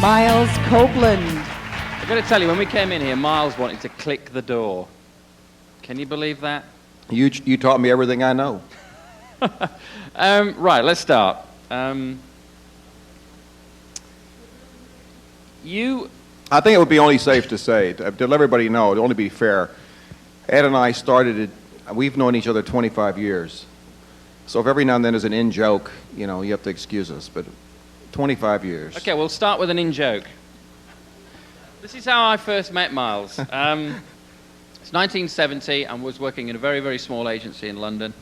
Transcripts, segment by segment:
Miles Copeland. I've got to tell you, when we came in here, Miles wanted to click the door. Can you believe that? You taught me everything I know. Right, let's start. I think it would be only safe to say, to let everybody know, to only be fair, Ed and I started it, we've known each other 25 years. So if every now and then there's an in-joke, you have to excuse us, but 25 years. Okay, we'll start with an in-joke. This is how I first met Miles. It's 1970. I was working in a very, very small agency in London,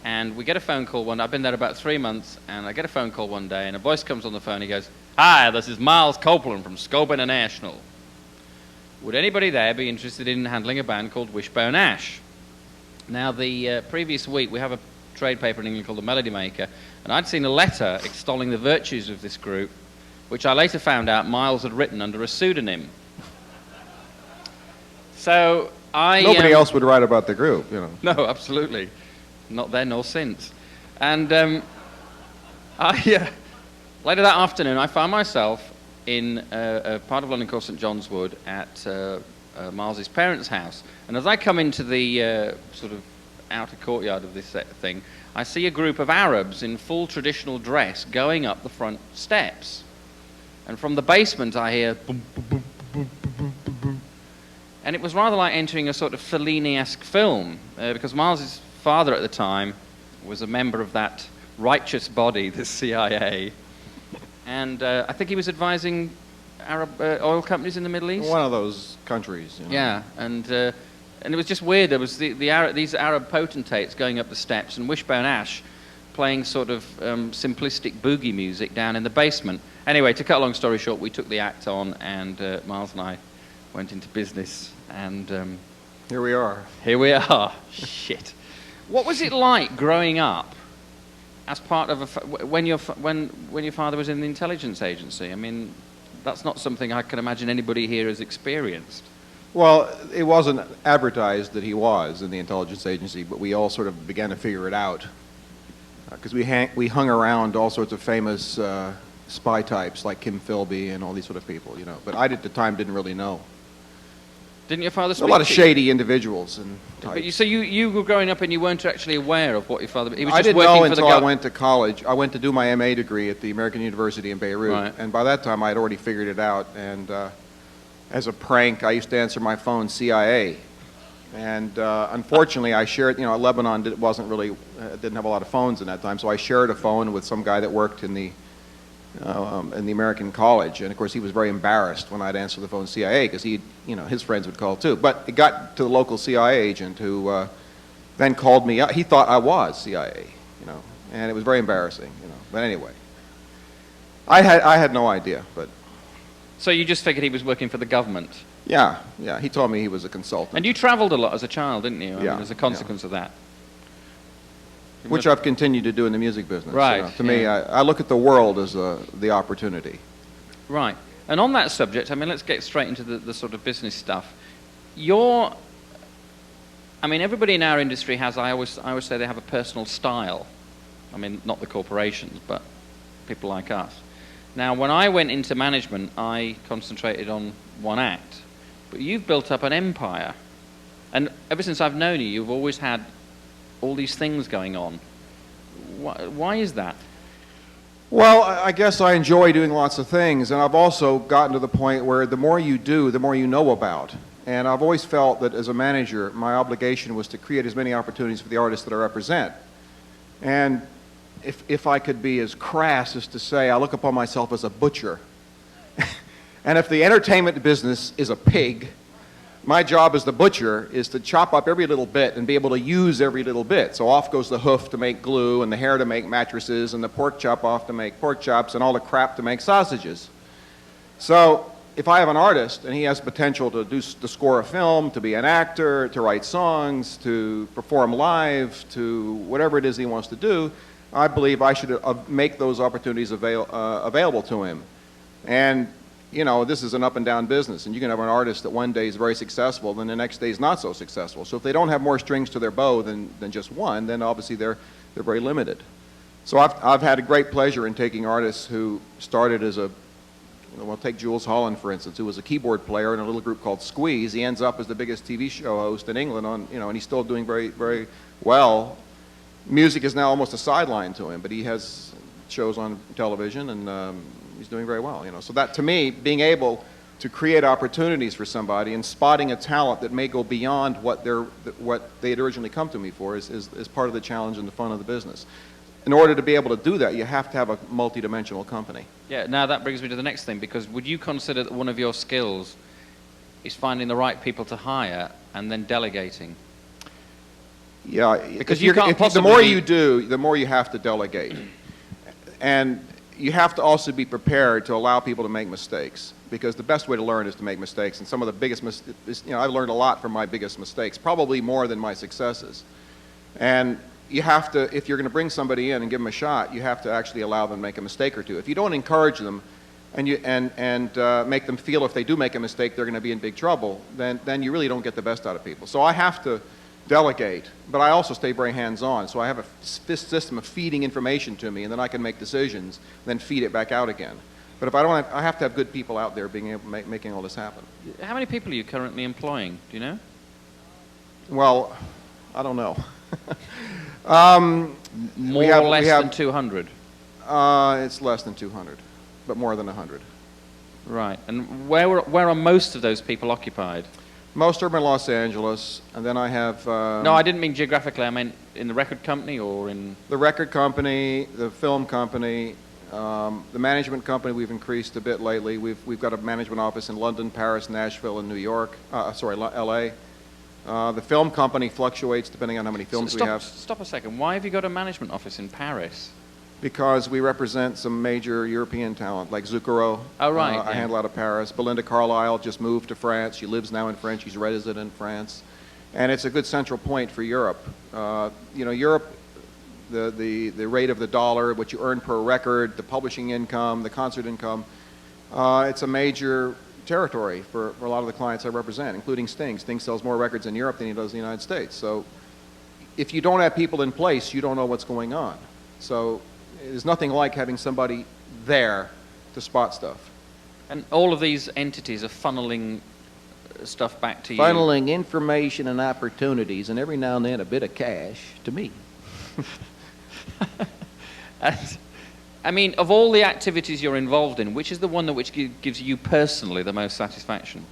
and we get a phone call I've been there about 3 months, and I get a phone call one day, and a voice comes on the phone. He goes, "Hi, this is Miles Copeland from Scope International. Would anybody there be interested in handling a band called Wishbone Ash?" Now, the previous week, we have a trade paper in England called The Melody Maker, and I'd seen a letter extolling the virtues of this group, which I later found out Miles had written under a pseudonym. So Nobody else would write about the group, No, absolutely. Not then nor since. And later that afternoon, I found myself in a part of London called St John's Wood at Miles's parents' house. And as I come into the sort of outer courtyard of this thing, I see a group of Arabs in full traditional dress going up the front steps. And from the basement, I hear boom, boom, boom, boom, boom, boom, boom. And it was rather like entering a sort of Fellini-esque film, because Miles's father at the time was a member of that righteous body, the CIA. And I think he was advising Arab oil companies in the Middle East. One of those countries. Yeah, and it was just weird. There was these Arab potentates going up the steps, and Wishbone Ash playing sort of simplistic boogie music down in the basement. Anyway, to cut a long story short, we took the act on, and Miles and I went into business, and here we are. Here we are. Shit. What was it like growing up as part of when your father was in the intelligence agency? I mean, that's not something I can imagine anybody here has experienced. Well, it wasn't advertised that he was in the intelligence agency, but we all sort of began to figure it out because we hung around all sorts of famous spy types like Kim Philby and all these sort of people, But I at the time didn't really know. Didn't your father speak? A lot of shady individuals and types. But so you were growing up and you weren't actually aware of what your father... He was I just didn't working know for until the I went to college. I went to do my MA degree at the American University in Beirut. Right. And by that time, I had already figured it out. And as a prank, I used to answer my phone CIA. And unfortunately, I shared, Lebanon didn't have a lot of phones in that time, so I shared a phone with some guy that worked in the American college, and of course he was very embarrassed when I'd answer the phone CIA because his friends would call too. But it got to the local CIA agent who then called me up. He thought I was CIA, and it was very embarrassing, But anyway, I had no idea. But so you just figured he was working for the government? Yeah. He told me he was a consultant. And you travelled a lot as a child, didn't you? I Yeah. mean, as a consequence of that. Which I've continued to do in the music business. Right. To me, I look at the world as the opportunity. Right. And on that subject, I mean, let's get straight into the sort of business stuff. Everybody in our industry has, I always say they have a personal style. I mean, not the corporations, but people like us. Now, when I went into management, I concentrated on one act. But you've built up an empire. And ever since I've known you, you've always had all these things going on. Why is that? Well, I guess I enjoy doing lots of things, and I've also gotten to the point where the more you do, the more you know about. And I've always felt that as a manager, my obligation was to create as many opportunities for the artists that I represent. And if I could be as crass as to say, I look upon myself as a butcher. And if the entertainment business is a pig, my job as the butcher is to chop up every little bit and be able to use every little bit. So off goes the hoof to make glue, and the hair to make mattresses, and the pork chop off to make pork chops, and all the crap to make sausages. So if I have an artist and he has potential to score a film, to be an actor, to write songs, to perform live, to whatever it is he wants to do, I believe I should make those opportunities available to him. And this is an up and down business, and you can have an artist that one day is very successful, then the next day is not so successful. So if they don't have more strings to their bow than just one, then obviously they're very limited. So I've had a great pleasure in taking artists who started as a Well, take Jules Holland, for instance, who was a keyboard player in a little group called Squeeze. He ends up as the biggest TV show host in England, and he's still doing very, very well. Music is now almost a sideline to him, but he has shows on television, and he's doing very well. So that, to me, being able to create opportunities for somebody and spotting a talent that may go beyond what they had originally come to me for is part of the challenge and the fun of the business. In order to be able to do that, you have to have a multi-dimensional company. Yeah, now that brings me to the next thing, because would you consider that one of your skills is finding the right people to hire and then delegating? Yeah, because you can't possibly... The more you do, the more you have to delegate. And you have to also be prepared to allow people to make mistakes, because the best way to learn is to make mistakes. And some of the biggest mistakes, I've learned a lot from my biggest mistakes, probably more than my successes. And you have to, if you're going to bring somebody in and give them a shot, you have to actually allow them to make a mistake or two. If you don't encourage them and make them feel if they do make a mistake they're going to be in big trouble, then you really don't get the best out of people. So I have to delegate, but I also stay very hands-on. So I have a system of feeding information to me, and then I can make decisions, then feed it back out again. But if I don't, I have to have good people out there being able making all this happen. How many people are you currently employing? Do you know? Well, I don't know. More or less than 200? It's less than 200, but more than 100. Right. And where are most of those people occupied? Most are in Los Angeles, and then I have... No, I didn't mean geographically. I meant in the record company or in... The record company, the film company, the management company we've increased a bit lately. We've got a management office in London, Paris, Nashville, and New York. L.A. The film company fluctuates depending on how many films we have. Stop a second. Why have you got a management office in Paris? Because we represent some major European talent, like Zucchero. Oh, right. I handle out of Paris. Belinda Carlisle just moved to France. She lives now in France. She's resident in France. And it's a good central point for Europe. Europe, the rate of the dollar, what you earn per record, the publishing income, the concert income, it's a major territory for a lot of the clients I represent, including Sting. Sting sells more records in Europe than he does in the United States. So if you don't have people in place, you don't know what's going on. So there's nothing like having somebody there to spot stuff. And all of these entities are funneling stuff back to you? Funneling information and opportunities, and every now and then a bit of cash to me. I mean, of all the activities you're involved in, which is the one that gives you personally the most satisfaction?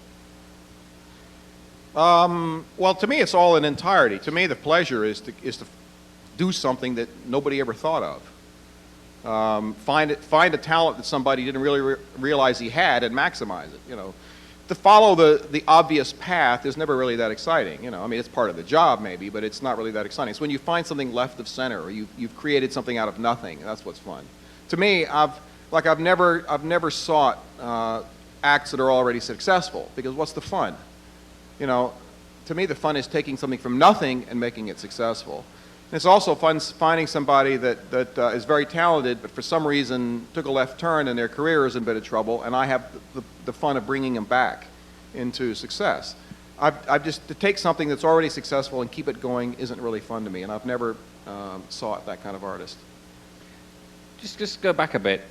Well, to me, it's all in entirety. To me, the pleasure is to do something that nobody ever thought of. Find a talent that somebody didn't really realize he had and maximize it. To follow the obvious path is never really that exciting. I mean, it's part of the job maybe, but it's not really that exciting. It's when you find something left of center, or you've created something out of nothing. That's what's fun. To me, I've never sought acts that are already successful, because what's the fun? To me, the fun is taking something from nothing and making it successful. And it's also fun finding somebody that is very talented, but for some reason took a left turn and their career is in a bit of trouble, and I have the fun of bringing them back into success. To take something that's already successful and keep it going isn't really fun to me, and I've never sought that kind of artist. Just go back a bit.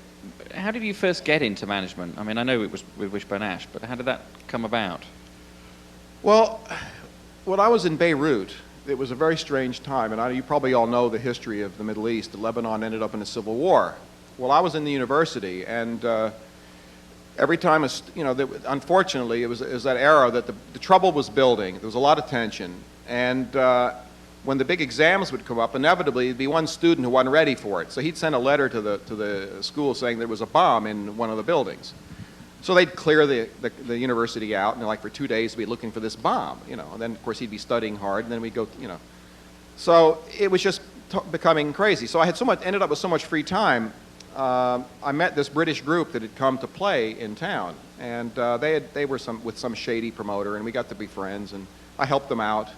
How did you first get into management? I mean, I know it was with Wishbone Ash, but how did that come about? Well, when I was in Beirut, it was a very strange time, and you probably all know the history of the Middle East. Lebanon ended up in a civil war. Well, I was in the university, and every time, unfortunately, it was that era that the trouble was building. There was a lot of tension, and when the big exams would come up, inevitably there'd be one student who wasn't ready for it. So he'd send a letter to the school saying there was a bomb in one of the buildings. So they'd clear the university out, and for 2 days we'd be looking for this bomb, and then of course he'd be studying hard, and then we'd go, So it was just becoming crazy. So I had ended up with so much free time. I met this British group that had come to play in town, and they were with some shady promoter, and we got to be friends, and I helped them out.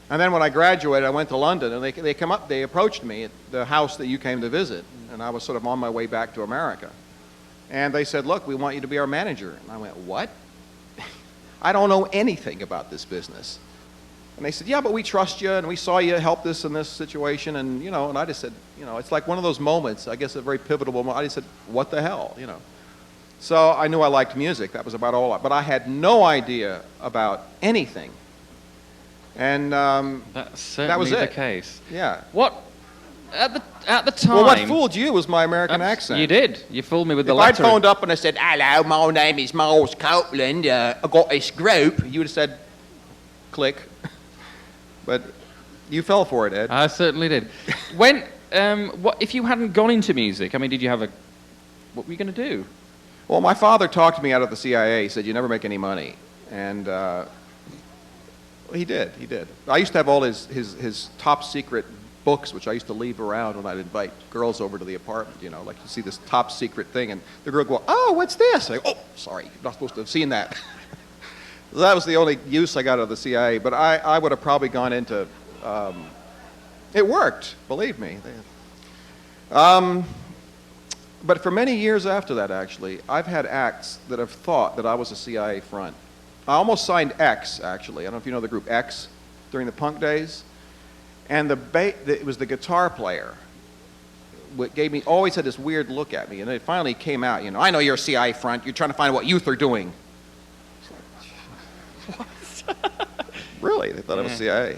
And then when I graduated, I went to London, and they approached me at the house that you came to visit, and I was sort of on my way back to America. And they said, look, we want you to be our manager. And I went, what? I don't know anything about this business. And they said, yeah, but we trust you, and we saw you help us in this situation. And, and I just said, it's like one of those moments, I guess a very pivotal moment. I just said, what the hell, So I knew I liked music. That was about all. But I had no idea about anything. And That's certainly was the it. case. yeah. What at the time? Well, what fooled you was my American accent. You did. You fooled me with the If I'd letter. phoned up and I said, "Hello, my name is Miles Copeland. I got this group," you would have said, "Click." But you fell for it, Ed. I certainly did. When what if you hadn't gone into music? I mean, did you have a? What were you going to do? Well, my father talked me out of the CIA. He said, "You never make any money," and he did. He did. I used to have all his top secret books, which I used to leave around when I'd invite girls over to the apartment. You know, like you see this top secret thing, and the girl would go, "Oh, what's this?" I go, "Oh, sorry, you're not supposed to have seen that." So that was the only use I got out of the CIA. But I would have probably gone into. It worked, believe me. But for many years after that, actually, I've had acts that have thought that I was a CIA front. I almost signed X, actually. I don't know if you know the group X during the punk days. And it was the guitar player always had this weird look at me. And it finally came out, you know, "I know you're a CIA front. You're trying to find out what youth are doing." What? Really? They thought I was CIA.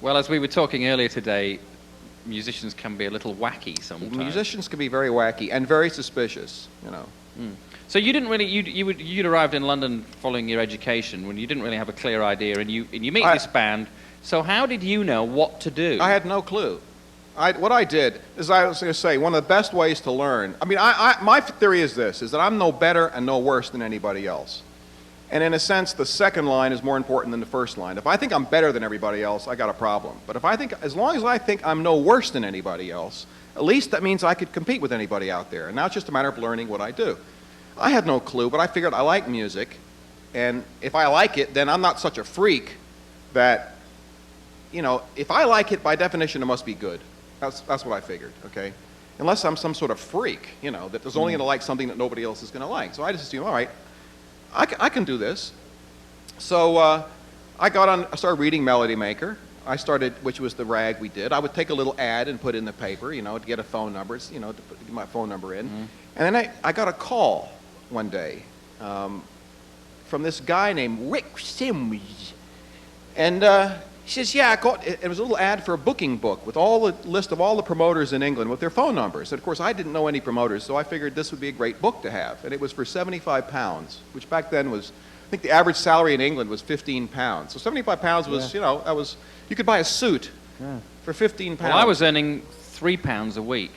Well, as we were talking earlier today, musicians can be a little wacky sometimes. Musicians can be very wacky and very suspicious, you know. So you didn't really you'd arrived in London following your education when you didn't really have a clear idea, and you meet this band. So how did you know what to do? I had no clue. What I did is, I was going to say, one of the best ways to learn. I mean, my theory is this: is that I'm no better and no worse than anybody else. And in a sense, the second line is more important than the first line. If I think I'm better than everybody else, I got a problem. But as long as I think I'm no worse than anybody else, at least that means I could compete with anybody out there. And now it's just a matter of learning what I do. I had no clue, but I figured I like music, and if I like it, then I'm not such a freak that, you know, if I like it, by definition, it must be good. That's what I figured, okay? Unless I'm some sort of freak, you know, that is only going to like something that nobody else is going to like. So I just assumed, all right, I can do this. So I started reading Melody Maker. I started, which was the rag we did. I would take a little ad and put it in the paper, you know, to get a phone number, you know, to put my phone number in. And then I got a call one day from this guy named Rick Sims. And he says, "Yeah, it was a little ad for a booking book with all the list of all the promoters in England with their phone numbers." And of course, I didn't know any promoters, so I figured this would be a great book to have. And it was for £75, which back then was, I think the average salary in England was £15. So £75 was, you know, you could buy a suit for £15. Well, I was earning £3 a week.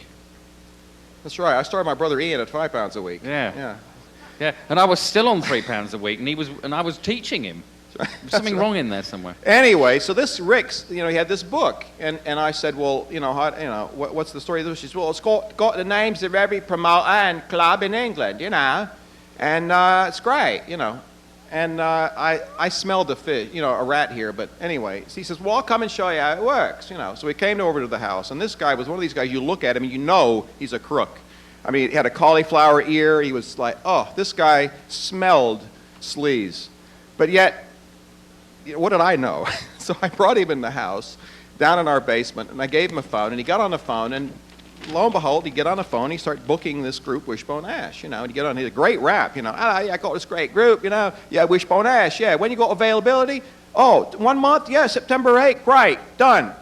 That's right. I started my brother Ian at £5 a week. Yeah, and I was still on £3 a week, and I was teaching him. There's something wrong in there somewhere. Anyway, so this Rick's, you know, he had this book, and I said, "Well, you know, what's the story of this?" She said, "Well, it's got the names of every promoter and club in England, you know, and it's great, you know." And I smelled a fish, you know, a rat here, but anyway, so he says, "Well, I'll come and show you how it works," you know. So we came over to the house, and this guy was one of these guys, you look at him and you know he's a crook. I mean, he had a cauliflower ear. He was like, oh, this guy smelled sleaze. But yet, you know, what did I know? So I brought him in the house, down in our basement, and I gave him a phone, and he got on the phone, and lo and behold, he'd get on the phone, he'd start booking this group, Wishbone Ash, you know, and he'd get on, he had a great rap, you know, yeah, I got this great group, you know, yeah, Wishbone Ash, yeah, when you got availability? Oh, 1 month? Yeah, September 8th, great, done.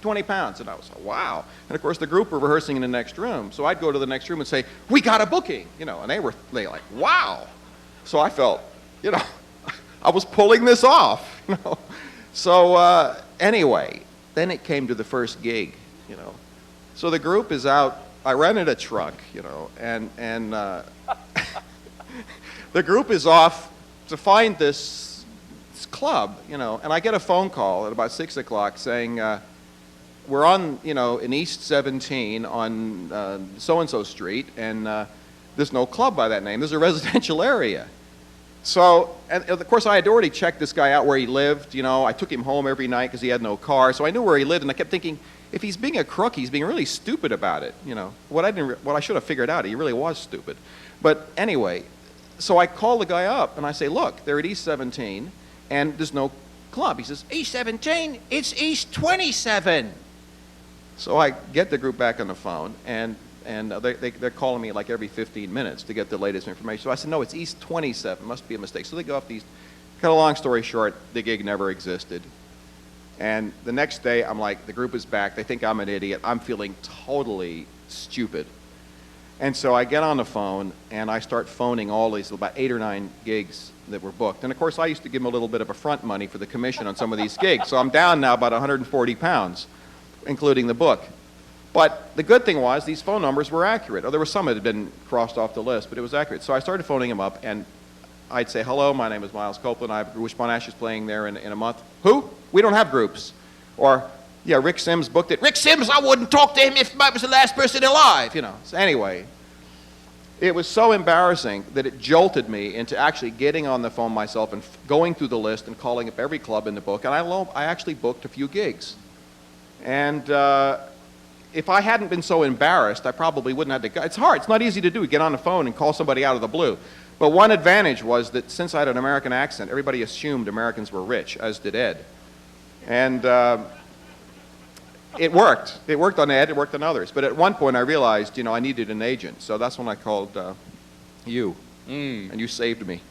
£20. And I was like, wow. And of course, the group were rehearsing in the next room, so I'd go to the next room and say, we got a booking, you know, and they were like, wow. So I felt, you know, I was pulling this off, you know. So anyway, then it came to the first gig, you know. So the group is out. I rented a truck, you know, and the group is off to find this club, you know. And I get a phone call at about 6 o'clock saying, we're on, you know, in East 17 on so-and-so street, and there's no club by that name. There's a residential area. So, and of course, I had already checked this guy out where he lived. You know, I took him home every night because he had no car. So I knew where he lived, and I kept thinking, if he's being a crook, he's being really stupid about it. You know, what I should have figured out, he really was stupid. But anyway, so I call the guy up and I say, look, they're at East 17, and there's no club. He says, East 17? It's East 27. So I get the group back on the phone, and And they're calling me like every 15 minutes to get the latest information. So I said, no, it's East 27. Must be a mistake. So they go off the East. Cut a long story short, the gig never existed. And the next day, I'm like, the group is back. They think I'm an idiot. I'm feeling totally stupid. And so I get on the phone, and I start phoning all these, about 8 or 9 gigs that were booked. And of course, I used to give them a little bit of a front money for the commission on some of these gigs. So I'm down now about 140 pounds, including the book. But the good thing was these phone numbers were accurate. Oh, there were some that had been crossed off the list, but it was accurate. So I started phoning them up, and I'd say, hello, my name is Miles Copeland. I have Wishbone Ash is playing there in a month. Who? We don't have groups. Or, yeah, Rick Sims booked it. Rick Sims, I wouldn't talk to him if I was the last person alive, you know. So anyway, it was so embarrassing that it jolted me into actually getting on the phone myself and going through the list and calling up every club in the book. And I actually booked a few gigs. And if I hadn't been so embarrassed, I probably wouldn't have to go. It's hard. It's not easy to do. Get on the phone and call somebody out of the blue. But one advantage was that since I had an American accent, everybody assumed Americans were rich, as did Ed. And it worked. It worked on Ed. It worked on others. But at one point, I realized, you know, I needed an agent. So that's when I called you. And you saved me.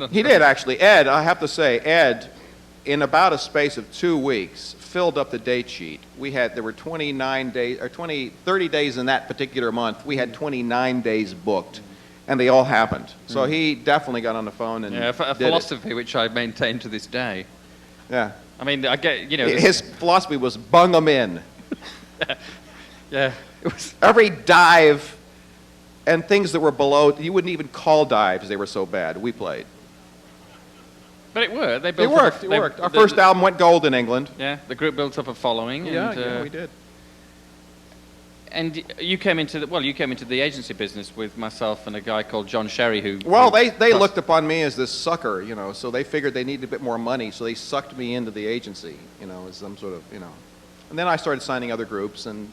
He did, actually. Ed, I have to say, Ed, in about a space of 2 weeks, filled up the date sheet. There were 29 days, or 30 days in that particular month. We had 29 days booked, and they all happened. So he definitely got on the phone and a did philosophy it. which I maintain to this day. Yeah. I mean, I get, you know... His philosophy was bung them in. Yeah. It was... Every dive and things that were below, you wouldn't even call dives, they were so bad. We played. But it worked. It worked. Our first album went gold in England. Yeah, the group built up a following. Yeah, we did. And you came into the agency business with myself and a guy called John Sherry who... Well, they looked upon me as this sucker, you know, so they figured they needed a bit more money, so they sucked me into the agency, you know, as some sort of, you know. And then I started signing other groups, and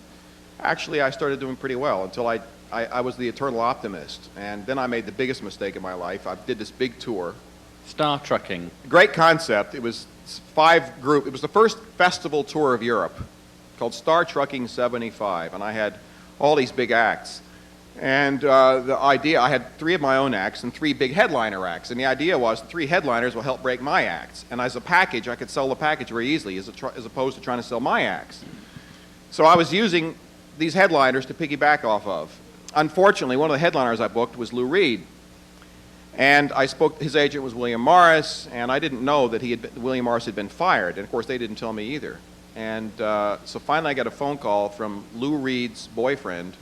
actually I started doing pretty well until I was the eternal optimist. And then I made the biggest mistake in my life. I did this big tour. Star Trekking. Great concept. It was 5 group. It was the first festival tour of Europe called Star Trekking 75, and I had all these big acts. And the idea, I had 3 of my own acts and 3 big headliner acts, and the idea was the 3 headliners will help break my acts. And as a package, I could sell the package very easily as opposed to trying to sell my acts. So I was using these headliners to piggyback off of. Unfortunately, one of the headliners I booked was Lou Reed. And I spoke, his agent was William Morris, and I didn't know that William Morris had been fired. And of course, they didn't tell me either. And so finally I got a phone call from Lou Reed's boyfriend,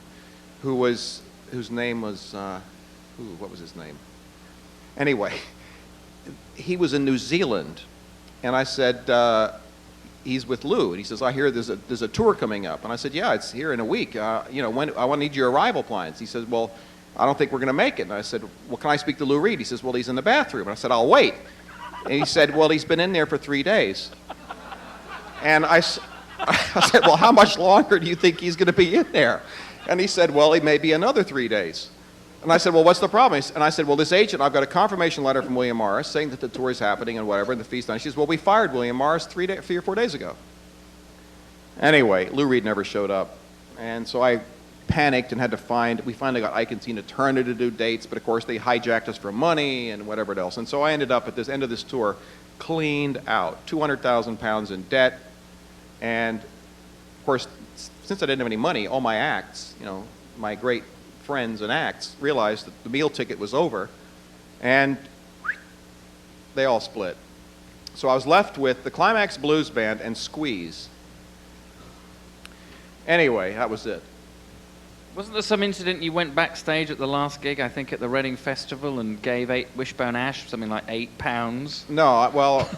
whose name was, what was his name? Anyway, he was in New Zealand. And I said, he's with Lou. And he says, I hear there's a tour coming up. And I said, yeah, it's here in a week. You know, I want to need your arrival plans. He says, well, I don't think we're going to make it. And I said, well, can I speak to Lou Reed? He says, well, he's in the bathroom. And I said, I'll wait. And he said, well, he's been in there for 3 days. And I said, well, how much longer do you think he's going to be in there? And he said, well, it may be another 3 days. And I said, well, what's the problem? And I said, well, this agent, I've got a confirmation letter from William Morris saying that the tour is happening and whatever, and the fee's done. She says, well, we fired William Morris 3 or 4 days ago. Anyway, Lou Reed never showed up. And so I panicked and we finally got Ike and Tina Turner to do dates, but of course they hijacked us for money and whatever else. And so I ended up at this end of this tour cleaned out, 200,000 pounds in debt. And of course, since I didn't have any money, all my acts, you know, my great friends and acts realized that the meal ticket was over, and they all split. So I was left with the Climax Blues Band and Squeeze. Anyway, that was it. Wasn't there some incident you went backstage at the last gig, I think at the Reading Festival, and gave Wishbone Ash something like £8? No, well,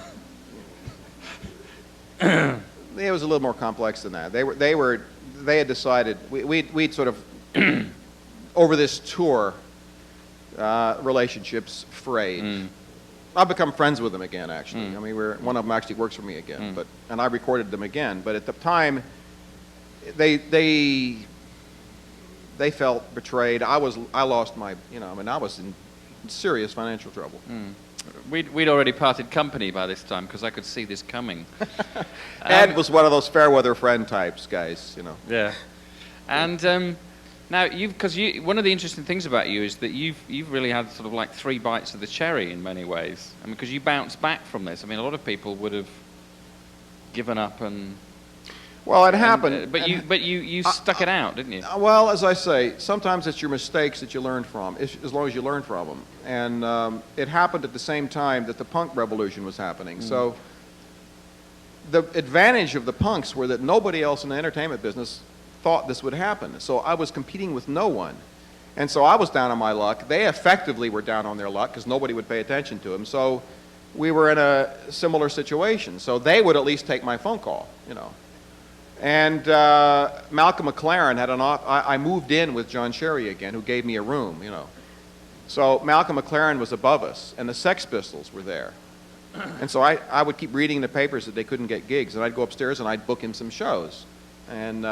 it was a little more complex than that. They had decided, we'd sort of, over this tour, relationships frayed. I've become friends with them again, actually. I mean, one of them actually works for me again, and I recorded them again. But at the time, they felt betrayed. I lost my, you know, I mean, I was in serious financial trouble. We'd already parted company by this time because I could see this coming. Ed was one of those fair weather friend types, guys, you know. Yeah. And now, because one of the interesting things about you is that you've really had sort of like 3 bites of the cherry in many ways. I mean, because you bounced back from this. I mean, a lot of people would have given up and. Well, it happened. But you stuck it out, didn't you? Well, as I say, sometimes it's your mistakes that you learn from, as long as you learn from them. And it happened at the same time that the punk revolution was happening. So the advantage of the punks were that nobody else in the entertainment business thought this would happen. So I was competing with no one. And so I was down on my luck. They effectively were down on their luck because nobody would pay attention to them. So we were in a similar situation. So they would at least take my phone call, you know. And Malcolm McLaren had I moved in with John Sherry again, who gave me a room, you know. So Malcolm McLaren was above us, and the Sex Pistols were there. And so I would keep reading in the papers that they couldn't get gigs, and I'd go upstairs and I'd book him some shows. And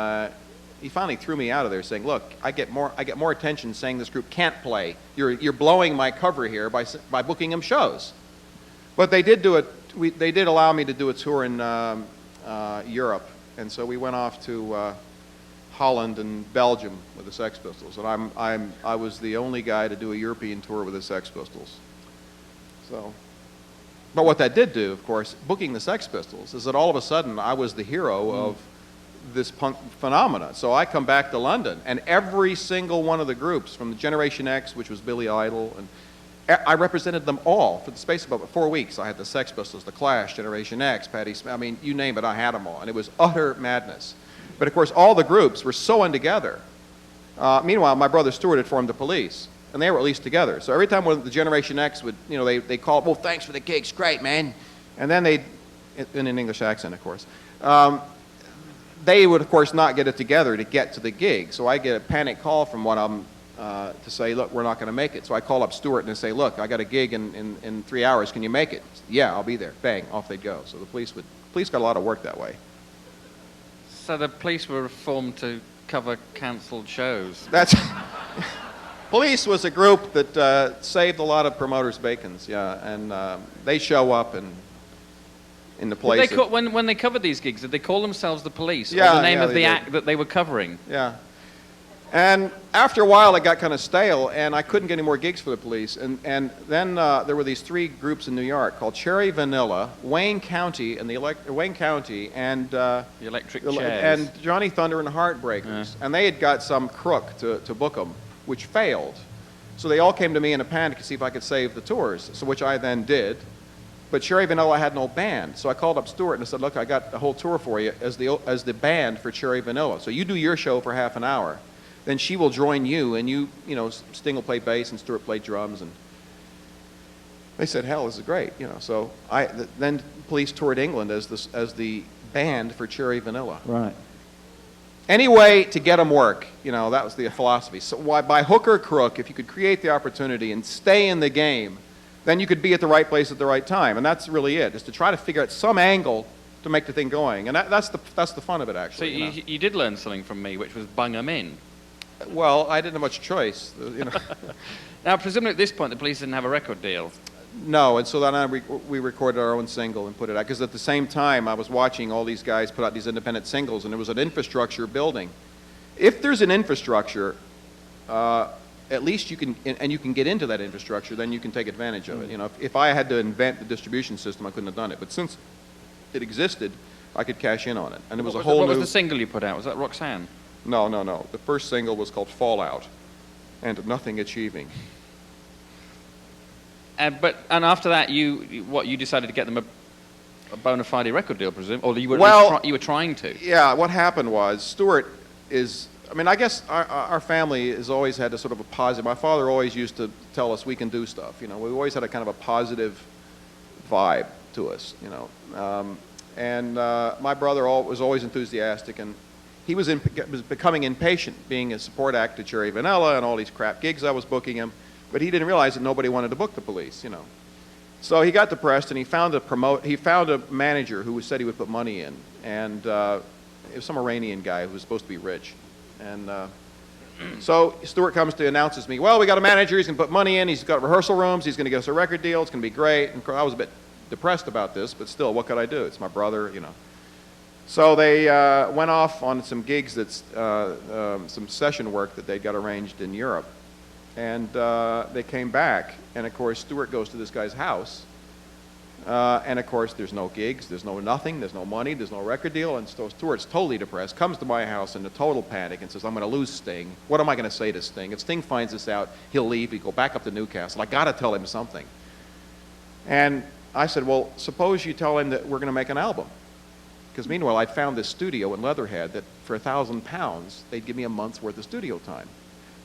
he finally threw me out of there, saying, "Look, I get more attention saying this group can't play. You're blowing my cover here by booking them shows." But they did do it. They did allow me to do a tour in Europe, and so we went off to Holland and Belgium with the Sex Pistols, and I was the only guy to do a European tour with the Sex Pistols. So, but what that did do, of course, booking the Sex Pistols, is that all of a sudden I was the hero of this punk phenomena. So I come back to London, and every single one of the groups, from the Generation X, which was Billy Idol, and I represented them all for the space of about 4 weeks. I had the Sex Pistols, the Clash, Generation X, Patti Smith. I mean, you name it, I had them all, and it was utter madness. But of course, all the groups were sewn together. Meanwhile, my brother Stuart had formed the Police, and they were at least together. So every time one of the Generation X would, you know, they called, "Well, thanks for the gigs, great, man," and then they'd, in an English accent, of course. They would, of course, not get it together to get to the gig. So I get a panic call from one of them to say, "Look, we're not going to make it." So I call up Stuart and I say, "Look, I got a gig in 3 hours. Can you make it?" "Yeah, I'll be there." Bang, off they'd go. So the police got a lot of work that way. So the police were formed to cover cancelled shows. That's Police was a group that saved a lot of promoters' bacons, yeah, and they show up in the place. When they covered these gigs, did they call themselves the Police? Yeah, or the name of the did. act that they were covering? Yeah. And after a while, it got kind of stale, and I couldn't get any more gigs for the Police. And then there were these 3 groups in New York called Cherry Vanilla, Wayne County, and the Electric Chairs, Chairs. and Johnny Thunder and the Heartbreakers. And they had got some crook to book them, which failed. So they all came to me in a panic to see if I could save the tours, so which I then did. But Cherry Vanilla had no band, so I called up Stuart and I said, "Look, I got a whole tour for you as the band for Cherry Vanilla. So you do your show for half an hour, then she will join you, and you know, Sting will play bass and Stuart played drums." And they said, "Hell, this is great," you know. So then Police toured England as the band for Cherry Vanilla. Right. Any way to get them work, you know, that was the philosophy. So by hook or crook, if you could create the opportunity and stay in the game, then you could be at the right place at the right time. And that's really it, is to try to figure out some angle to make the thing going. And that's the fun of it, So actually. you did learn something from me, which was bung 'em in. Well, I didn't have much choice, you know. Now, presumably at this point, the Police didn't have a record deal. No, and so then we recorded our own single and put it out. Because at the same time, I was watching all these guys put out these independent singles, and there was an infrastructure building. If there's an infrastructure, at least you can get into that infrastructure, then you can take advantage of it. You know, if I had to invent the distribution system, I couldn't have done it. But since it existed, I could cash in on it. And it was a whole new... What was the single you put out? Was that Roxanne? No. The first single was called Fallout, and Nothing Achieving. And after that, you decided to get them a bona fide record deal, presume, or you were you were trying to? Yeah, what happened was Stuart is. I mean, I guess our family has always had a sort of a positive. My father always used to tell us we can do stuff. You know, we always had a kind of a positive vibe to us. You know, and my brother was always enthusiastic, and he was becoming impatient, being a support act to Cherry Vanilla and all these crap gigs I was booking him. But he didn't realize that nobody wanted to book the Police, you know. So he got depressed, and he found a manager who said he would put money in, and it was some Iranian guy who was supposed to be rich. And so Stuart announces me, "Well, we got a manager. He's going to put money in. He's got rehearsal rooms. He's going to get us a record deal. It's going to be great." And I was a bit depressed about this, but still, what could I do? It's my brother, you know. So they went off on some gigs, some session work that they got arranged in Europe. And they came back. And, of course, Stewart goes to this guy's house. And, of course, there's no gigs, there's no nothing, there's no money, there's no record deal. And so Stewart's totally depressed, comes to my house in a total panic and says, I'm going to lose Sting. What am I going to say to Sting? If Sting finds this out, he'll leave. He'll go back up to Newcastle. I got to tell him something. And I said, well, suppose you tell him that we're going to make an album. Because meanwhile, I'd found this studio in Leatherhead that for £1,000, they'd give me a month's worth of studio time.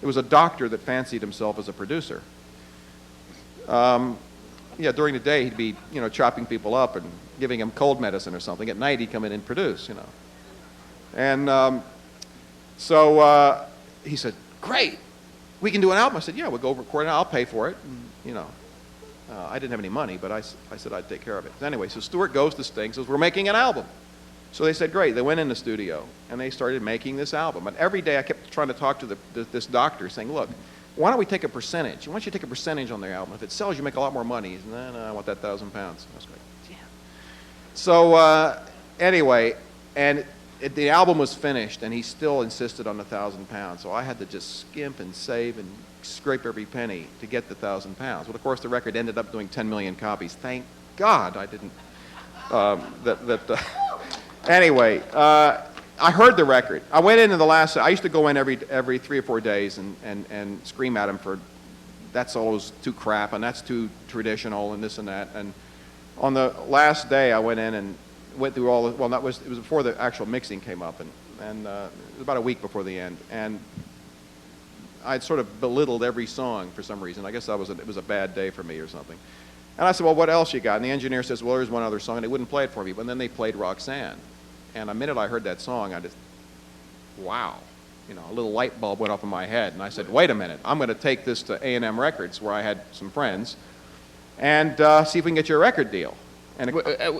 It was a doctor that fancied himself as a producer. Yeah, during the day, he'd be, chopping people up and giving them cold medicine or something. At night, he'd come in and produce, And so he said, great, we can do an album. I said, yeah, we'll go record it. I'll pay for it. And, I didn't have any money, but I said I'd take care of it. Anyway, so Stewart goes to Sting, says, we're making an album. So they said, great. They went in the studio, and they started making this album. And every day I kept trying to talk to this doctor, saying, look, why don't we take a percentage? Why don't you take a percentage on the album? If it sells, you make a lot more money. He said, no, I want that £1,000. I was like, yeah. So anyway, and the album was finished, and he still insisted on the £1,000. So I had to just skimp and save and scrape every penny to get the £1,000. Well, of course, the record ended up doing 10 million copies. Thank God I didn't. Anyway, I heard the record. I went into the last. I used to go in every 3 or 4 days and scream at him for that's always too crap and that's too traditional and this and that. And on the last day, I went in and went through all. Well, it was before the actual mixing came up, and it was about a week before the end. And I'd sort of belittled every song for some reason. I guess it was a bad day for me or something. And I said, well, what else you got? And the engineer says, well, there's one other song. And they wouldn't play it for me. But then they played Roxanne. And the minute I heard that song, I just, wow. A little light bulb went off in my head. And I said, wait a minute. I'm going to take this to A&M Records, where I had some friends, and see if we can get you a record deal. And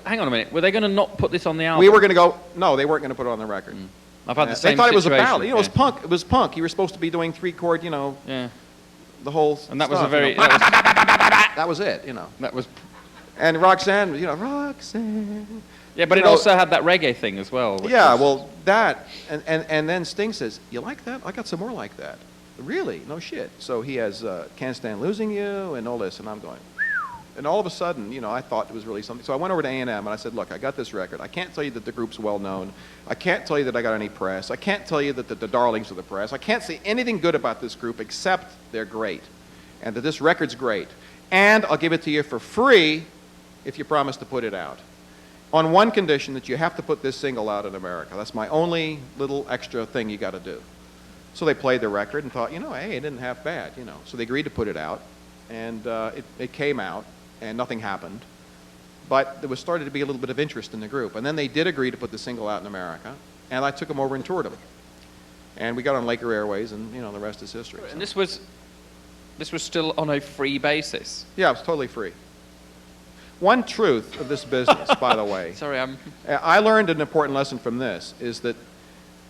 hang on a minute. Were they going to not put this on the album? we were going to go, no, they weren't going to put it on the record. I've had the same They thought situation. it was a ballad. It was yeah. punk. It was punk. You were supposed to be doing 3-chord, Yeah. the whole And that stuff, was a very... That was it, That was... And Roxanne, Roxanne. Yeah, but it also had that reggae thing as well. Yeah, well, that, and then Sting says, you like that? I got some more like that. Really? No shit. So he has Can't Stand Losing You and all this, and I'm going, and all of a sudden, I thought it was really something. So I went over to A&M, and I said, look, I got this record. I can't tell you that the group's well-known. I can't tell you that I got any press. I can't tell you that the darlings of the press. I can't say anything good about this group except they're great, and that this record's great. And I'll give it to you for free if you promise to put it out. On one condition, that you have to put this single out in America. That's my only little extra thing you got to do. So they played the record and thought, hey, it didn't half bad, So they agreed to put it out, and it came out, and nothing happened. But there was started to be a little bit of interest in the group. And then they did agree to put the single out in America, and I took them over and toured them. And we got on Laker Airways, and, the rest is history. And this was still on a free basis? Yeah, it was totally free. One truth of this business, by the way. Sorry, I learned an important lesson from this, is that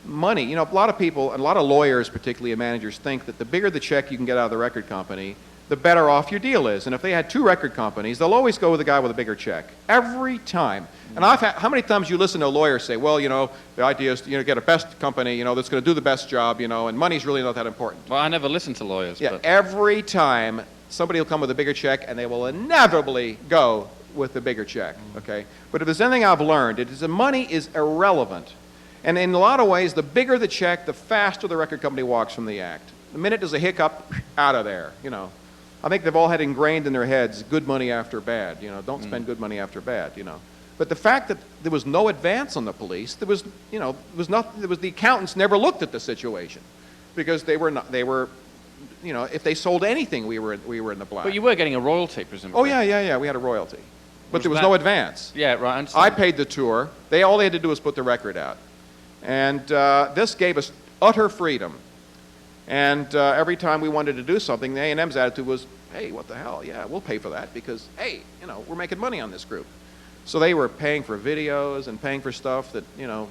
money, a lot of people, and a lot of lawyers, particularly and managers, think that the bigger the check you can get out of the record company, the better off your deal is. And if they had 2 record companies, they'll always go with the guy with a bigger check. Every time. And how many times you listen to a lawyer say, well, the idea is to get a best company, that's going to do the best job, and money's really not that important. Well, I never listen to lawyers. Yeah, but... every time somebody will come with a bigger check, and they will inevitably go with the bigger check, okay? But if there's anything I've learned, it is that money is irrelevant. And in a lot of ways, the bigger the check, the faster the record company walks from the act. The minute there's a hiccup, out of there, I think they've all had ingrained in their heads, good money after bad, don't spend good money after bad, But the fact that there was no advance on the police, there was the accountants never looked at the situation because they were, if they sold anything, we were in the black. But you were getting a royalty, presumably. Oh, yeah, we had a royalty. But there was no advance. Yeah, right, I understand. I paid the tour. All they had to do was put the record out. And this gave us utter freedom. And every time we wanted to do something, the A&M's attitude was, hey, what the hell? Yeah, we'll pay for that because, hey, we're making money on this group. So they were paying for videos and paying for stuff that,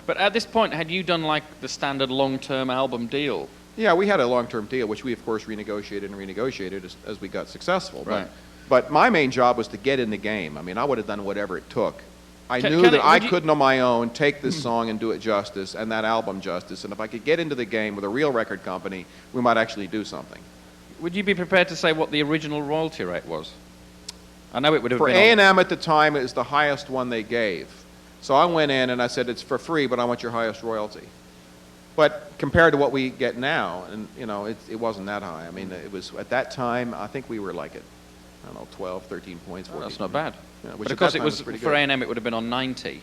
But at this point, had you done like the standard long-term album deal? Yeah, we had a long-term deal, which we, of course, renegotiated as we got successful. Right. But my main job was to get in the game. I mean, I would have done whatever it took I Can- knew can that it- I would you- couldn't on my own take this song and do it justice and that album justice. And if I could get into the game with a real record company, we might actually do something. Would you be prepared to say what the original royalty rate was? I know it would have For been. A&M at the time, it was the highest one they gave. So I went in and I said, it's for free, but I want your highest royalty. But compared to what we get now, and it wasn't that high. I mean, it was at that time. I think we were like at, I don't know, 12, 13 points. Oh, 14. that's not bad. Yeah, which But at of course, that it time was pretty for good. A&M. It would have been on 90. It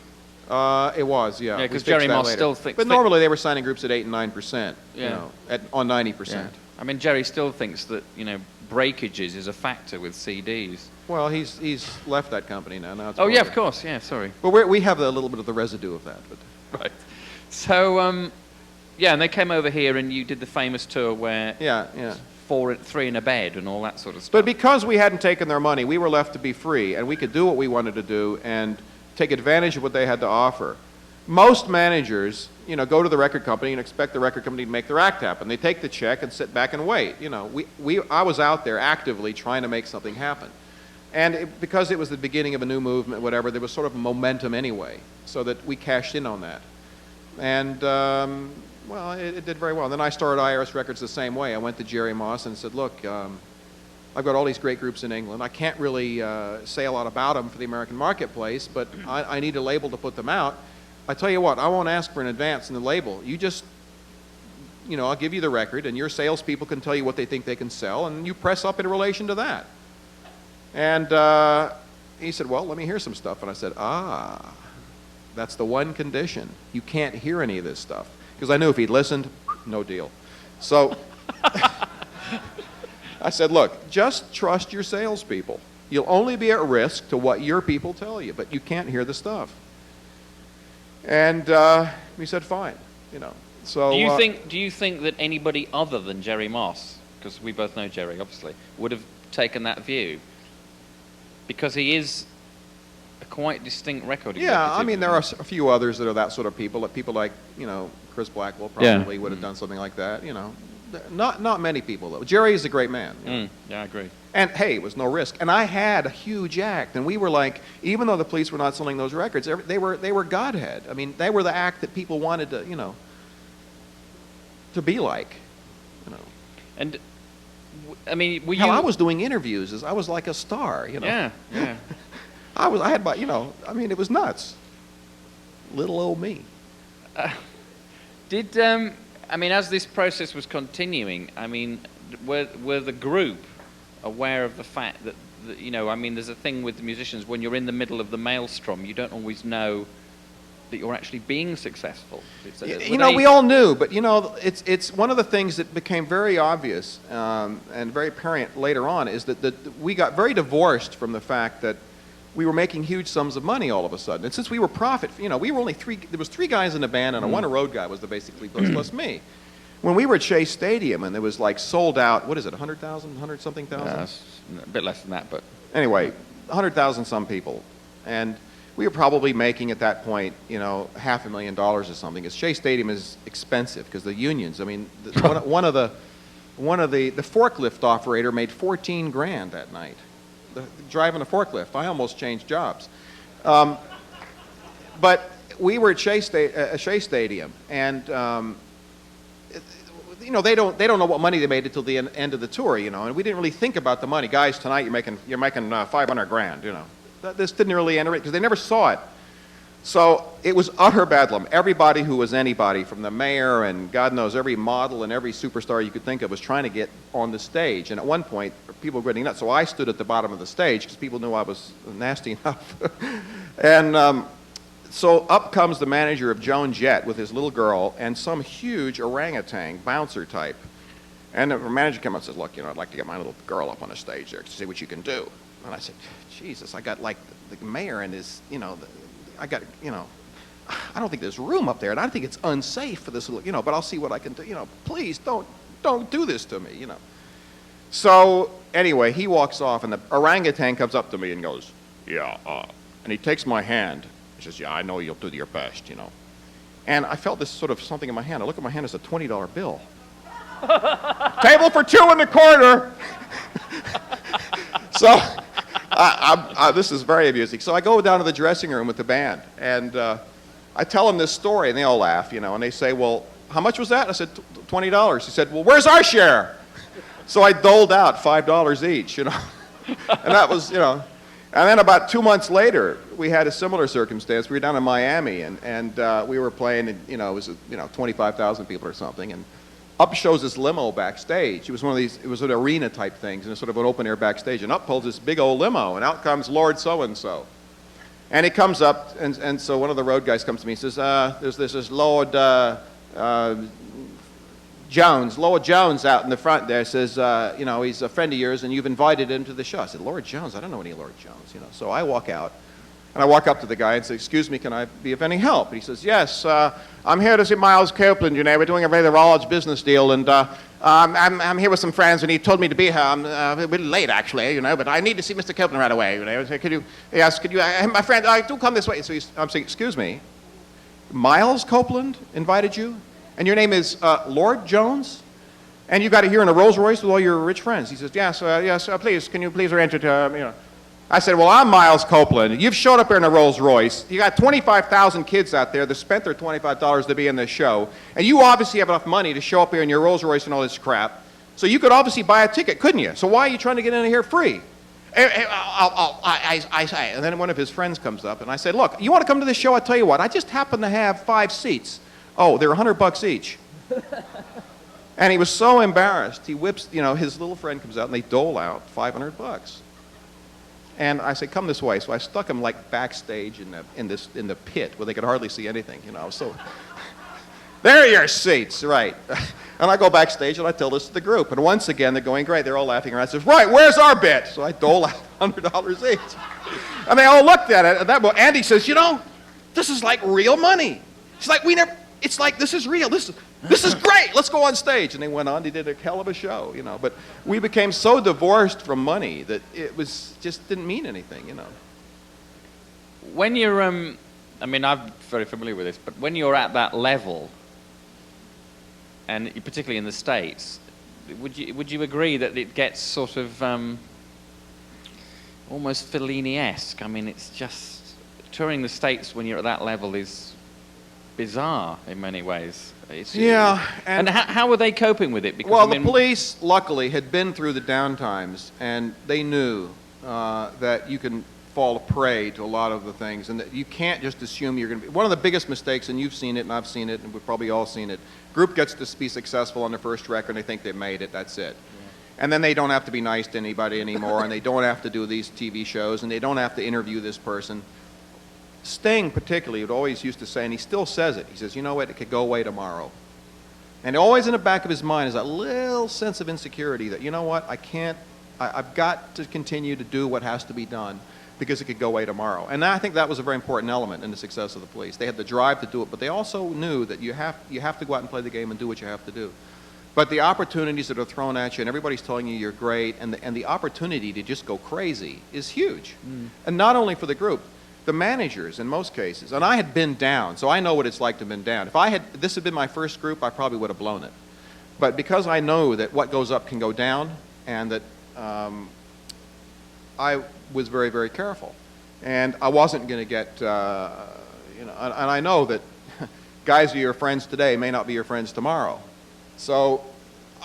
was, yeah. Yeah, We 'cause fixed Jerry that Moss later. still thinks But that- normally they were signing groups at 8 and 9%. Yeah. On 90%. I mean, Jerry still thinks that breakages is a factor with CDs. Well, he's left that company now. Now it's Oh yeah, gone. of course. Yeah, sorry. But we have a little bit of the residue of that. But Right. So yeah, and they came over here, and you did the famous tour where yeah. three in a bed and all that sort of stuff. But because we hadn't taken their money, we were left to be free, and we could do what we wanted to do and take advantage of what they had to offer. Most managers, go to the record company and expect the record company to make their act happen. They take the check and sit back and wait. I was out there actively trying to make something happen. And because it was the beginning of a new movement, whatever, there was sort of momentum anyway, so that we cashed in on that. And, well, it did very well. And then I started IRS Records the same way. I went to Jerry Moss and said, look, I've got all these great groups in England. I can't really say a lot about them for the American marketplace, but I need a label to put them out. I tell you what, I won't ask for an advance in the label. You just, I'll give you the record, and your salespeople can tell you what they think they can sell, and you press up in relation to that. And he said, well, let me hear some stuff. And I said, that's the one condition. You can't hear any of this stuff. Because I knew if he'd listened, no deal. So I said, look, just trust your salespeople. You'll only be at risk to what your people tell you, but you can't hear the stuff. And he said, fine. So Do you think that anybody other than Jerry Moss, because we both know Jerry, obviously, would have taken that view? Because he is a quite distinct record executive. Yeah, I mean, there are a few others that are that sort of people. People like, Chris Blackwell probably would have done something like that. Not many people though. Jerry is a great man. Yeah, I agree. And hey, it was no risk. And I had a huge act, and we were like, even though the police were not selling those records, they were Godhead. I mean, they were the act that people wanted to be like. And I mean, were you? Hell, I was doing interviews. I was like a star. Yeah. I had about, I mean, it was nuts. Little old me. I mean, as this process was continuing, I mean, were the group aware of the fact that, I mean, there's a thing with the musicians, when you're in the middle of the maelstrom, you don't always know that you're actually being successful. We all knew, but it's one of the things that became very obvious and very apparent later on is that we got very divorced from the fact that we were making huge sums of money all of a sudden. And since we were profit, we were only there was three guys in the band, and a one-a-road guy was basically plus me. When we were at Shea Stadium, and it was like sold out, what is it, 100,000, 100-something thousand? A bit less than that, but... Anyway, 100,000 some people. And we were probably making at that point, $500,000 or something. Because Shea Stadium is expensive because the unions. I mean, one of the forklift operator made 14 grand that night, driving a forklift. I almost changed jobs. But we were at Shea Stadium, and they don't know what money they made until the end of the tour, and we didn't really think about the money. Guys, tonight you're making 500 grand, This didn't really enter it because they never saw it. So it was utter bedlam. Everybody who was anybody, from the mayor and God knows every model and every superstar you could think of, was trying to get on the stage. And at one point, people were getting nuts. So I stood at the bottom of the stage because people knew I was nasty enough. And so up comes the manager of Joan Jett with his little girl and some huge orangutan bouncer type. And the manager came up and says, look, I'd like to get my little girl up on the stage there to see what you can do. And I said, Jesus, I got like the mayor and his, I don't think there's room up there, and I think it's unsafe for this little, but I'll see what I can do. Please don't do this to me, So anyway, he walks off, and the orangutan comes up to me and goes, yeah, and he takes my hand. He says, yeah, I know you'll do your best, And I felt this sort of something in my hand. I look at my hand, it's a $20 bill. Table for two in the corner. So This is very amusing. So I go down to the dressing room with the band, and I tell them this story, and they all laugh, and they say, well, how much was that? I said, $20. He said, well, where's our share? So I doled out $5 each, And that was, And then about 2 months later, we had a similar circumstance. We were down in Miami, and we were playing, and, it was, 25,000 people or something, and up shows this limo backstage. It was one of these, it was an arena type things, and it's sort of an open air backstage, and up pulls this big old limo, and out comes Lord so-and-so. And he comes up, and so one of the road guys comes to me and says, there's this Lord Jones, Lord Jones out in the front there says, he's a friend of yours and you've invited him to the show. I said, Lord Jones? I don't know any Lord Jones, So I walk out, and I walk up to the guy and say, excuse me, can I be of any help? And he says, yes, I'm here to see Miles Copeland, We're doing a very large business deal, and I'm here with some friends, and he told me to be here. I'm a little late, actually, but I need to see Mr. Copeland right away, So could you, my friend, do come this way. So I'm saying, excuse me, Miles Copeland invited you? And your name is Lord Jones? And you got it here in a Rolls Royce with all your rich friends? He says, yes, please, can you please arrange it, I said, well, I'm Miles Copeland. You've showed up here in a Rolls Royce. You got 25,000 kids out there that spent their $25 to be in this show. And you obviously have enough money to show up here in your Rolls Royce and all this crap. So you could obviously buy a ticket, couldn't you? So why are you trying to get in here free? And then one of his friends comes up, and I said, look, you want to come to this show? I'll tell you what. I just happen to have 5 seats. Oh, they're $100 each. And he was so embarrassed. He whips, his little friend comes out, and they dole out $500. And I said, come this way. So I stuck him like backstage in the pit where they could hardly see anything, So there are your seats, right. And I go backstage and I tell this to the group. And once again, they're going great. They're all laughing around. I said, right, where's our bit? So I dole out $100 each. And they all looked at it. And Andy says, this is like real money. It's like this is real. This is great. Let's go on stage. And they went on. They did a hell of a show, But we became so divorced from money that it was just didn't mean anything, When you're, I'm very familiar with this, but when you're at that level, and particularly in the States, would you agree that it gets sort of almost Fellini-esque? It's just touring the States when you're at that level is bizarre in many ways. And how were they coping with it? Because, the police, luckily, had been through the downtimes, and they knew that you can fall prey to a lot of the things, and that you can't just assume you're going to be. One of the biggest mistakes, and you've seen it, and I've seen it, and we've probably all seen it, group gets to be successful on their first record, and they think they've made it, that's it. Yeah. And then they don't have to be nice to anybody anymore, and they don't have to do these TV shows, and they don't have to interview this person. Sting particularly would always used to say, and he still says it, he says, you know what, it could go away tomorrow. And always in the back of his mind is that little sense of insecurity that, you know what, I've got to continue to do what has to be done because it could go away tomorrow. And I think that was a very important element in the success of the police. They had the drive to do it, but they also knew that you have to go out and play the game and do what you have to do. But the opportunities that are thrown at you, and everybody's telling you you're great, and the opportunity to just go crazy is huge. And not only for the group, the managers in most cases, and I had been down, so I know what it's like to have been down. If this had been my first group, I probably would have blown it. But because I know that what goes up can go down, and that I was very, very careful. And I wasn't going to get, and I know that guys who are your friends today may not be your friends tomorrow. So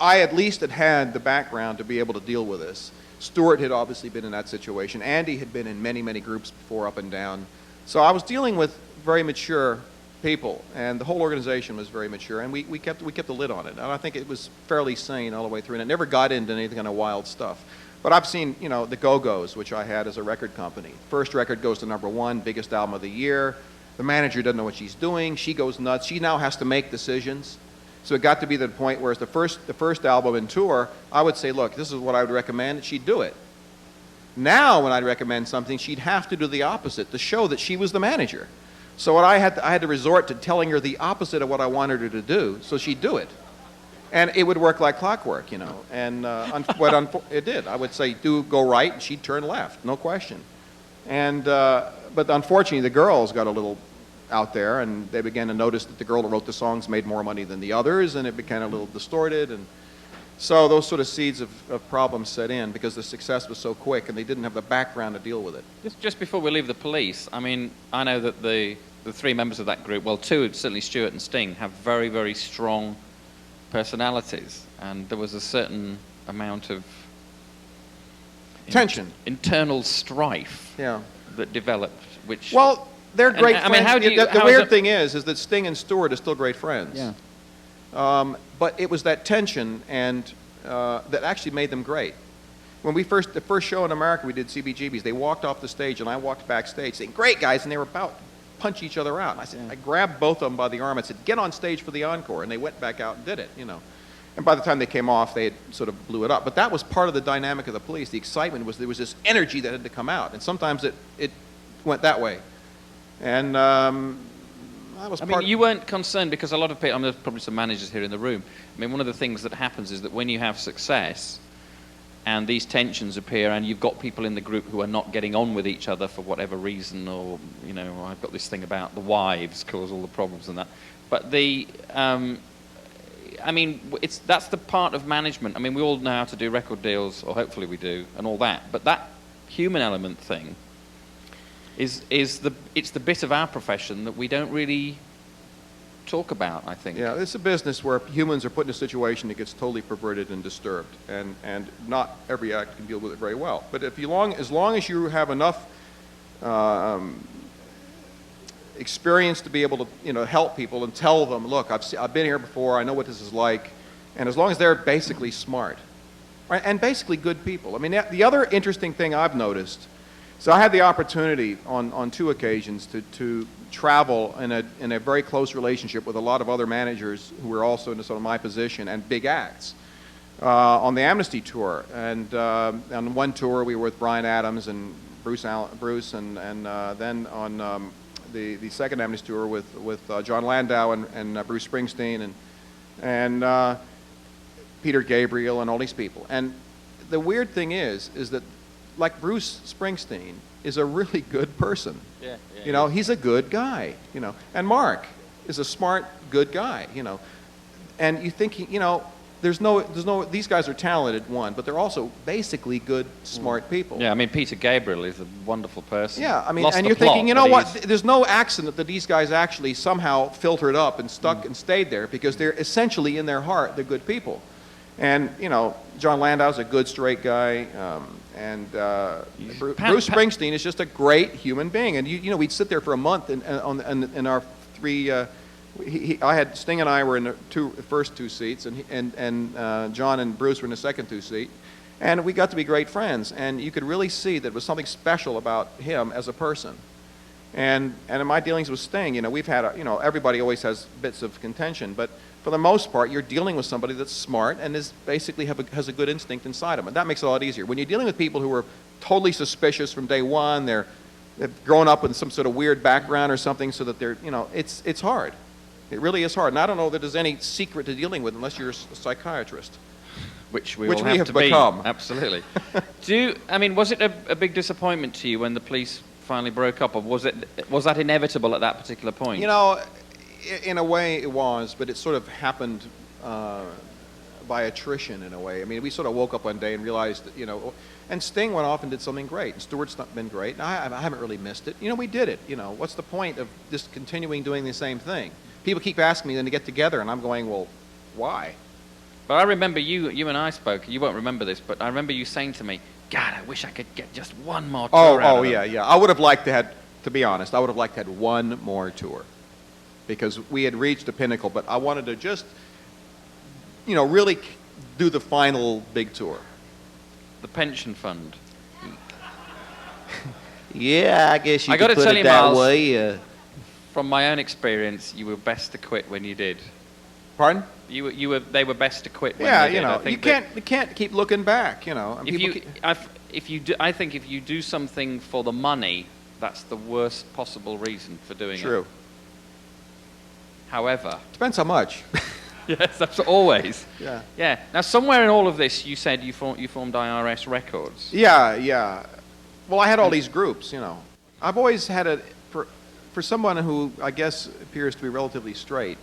I at least had the background to be able to deal with this. Stuart had obviously been in that situation. Andy had been in many, many groups before, up and down. So I was dealing with very mature people, and the whole organization was very mature, and we kept the lid on it. And I think it was fairly sane all the way through, and it never got into anything kind of wild stuff. But I've seen, the Go-Go's, which I had as a record company. First record goes to #1, biggest album of the year. The manager doesn't know what she's doing. She goes nuts. She now has to make decisions. So it got to be the point where the first album and tour, I would say, look, this is what I would recommend. She'd do it. Now, when I'd recommend something, she'd have to do the opposite to show that she was the manager. So what I had to resort to telling her the opposite of what I wanted her to do, so she'd do it. And it would work like clockwork, And it did. I would say, go right, and she'd turn left, no question. And but unfortunately, the girls got a little out there, and they began to notice that the girl that wrote the songs made more money than the others, and it became a little distorted. And So those sort of seeds of problems set in because the success was so quick and they didn't have the background to deal with it. Just before we leave the police, I mean, I know that the three members of that group, well, two, certainly Stuart and Sting, have very, very strong personalities, and there was a certain amount of Tension. internal strife that developed, which... Well, they're great friends. I mean, how do you... The weird thing is that Sting and Stewart are still great friends. Yeah. But it was that tension and that actually made them great. When the first show in America we did CBGB's, they walked off the stage and I walked backstage saying, "Great guys," and they were about to punch each other out. And I said, I grabbed both of them by the arm and said, "Get on stage for the encore," and they went back out and did it, And by the time they came off, they had sort of blew it up. But that was part of the dynamic of the police. The excitement was there was this energy that had to come out, and sometimes it went that way. And that was I mean, you weren't concerned because a lot of people, I mean, there's probably some managers here in the room. I mean, one of the things that happens is that when you have success and these tensions appear and you've got people in the group who are not getting on with each other for whatever reason, or, I've got this thing about the wives cause all the problems and that. But I mean, that's the part of management. I mean, we all know how to do record deals, or hopefully we do, and all that. But that human element thing it's the bit of our profession that we don't really talk about, I think. Yeah, it's a business where humans are put in a situation that gets totally perverted and disturbed, and not every act can deal with it very well. But as long as you have enough experience to be able to help people and tell them, look, I've been here before, I know what this is like, and as long as they're basically smart, right, and basically good people. I mean, the other interesting thing I've noticed. So I had the opportunity on two occasions to travel in a very close relationship with a lot of other managers who were also in sort of my position and big acts on the Amnesty tour. And on one tour we were with Bryan Adams and Bruce, and then on the second Amnesty tour with John Landau and Bruce Springsteen and Peter Gabriel and all these people. And the weird thing is that like Bruce Springsteen is a really good person. He's a good guy, And Mark is a smart, good guy, And you think, there's no, these guys are talented, one, but they're also basically good, smart people. Yeah, I mean, Peter Gabriel is a wonderful person. Yeah, I mean, Lost and the you're plot, thinking, but what, there's no accident that these guys actually somehow filtered up and stuck and stayed there because they're essentially in their heart, they're good people. And, John Landau's a good, straight guy, and Bruce Springsteen is just a great human being. And, we'd sit there for a month in our three, I had, Sting and I were in the first two seats, and John and Bruce were in the second two seat. And we got to be great friends, and you could really see that there was something special about him as a person. And in my dealings with Sting, we've had, everybody always has bits of contention, but for the most part, you're dealing with somebody that's smart and is basically has a good instinct inside them, and that makes it a lot easier. When you're dealing with people who are totally suspicious from day one, they've grown up with some sort of weird background or something, so that they're, it's hard. It really is hard, and I don't know that there's any secret to dealing with unless you're a psychiatrist. Which we have become. Absolutely. Was it a big disappointment to you when the police finally broke up, or was that inevitable at that particular point? In a way it was, but it sort of happened by attrition in a way. I mean, we sort of woke up one day and realized that, and Sting went off and did something great, and Stewart's not been great, and I haven't really missed it. We did it. What's the point of just continuing doing the same thing? People keep asking me then to get together, and I'm going, well, why? But I remember you and I spoke, you won't remember this, but I remember you saying to me, God, I wish I could get just one more tour out of them. Yeah. I would have liked to be honest, I would have liked to have one more tour. Because we had reached a pinnacle, but I wanted to just, really do the final big tour. The pension fund. Yeah, I guess you I could gotta put tell it you, that Miles, way. From my own experience, you were best to quit when you did. Pardon? They were best to quit when they did. You can't keep looking back, I think if you do something for the money, that's the worst possible reason for doing it. True. However, depends how much. Yes, that's always. Yeah. Yeah. Now, somewhere in all of this, you said you formed IRS Records. Yeah. Well, I had all these groups, I've always had for someone who I guess appears to be relatively straight.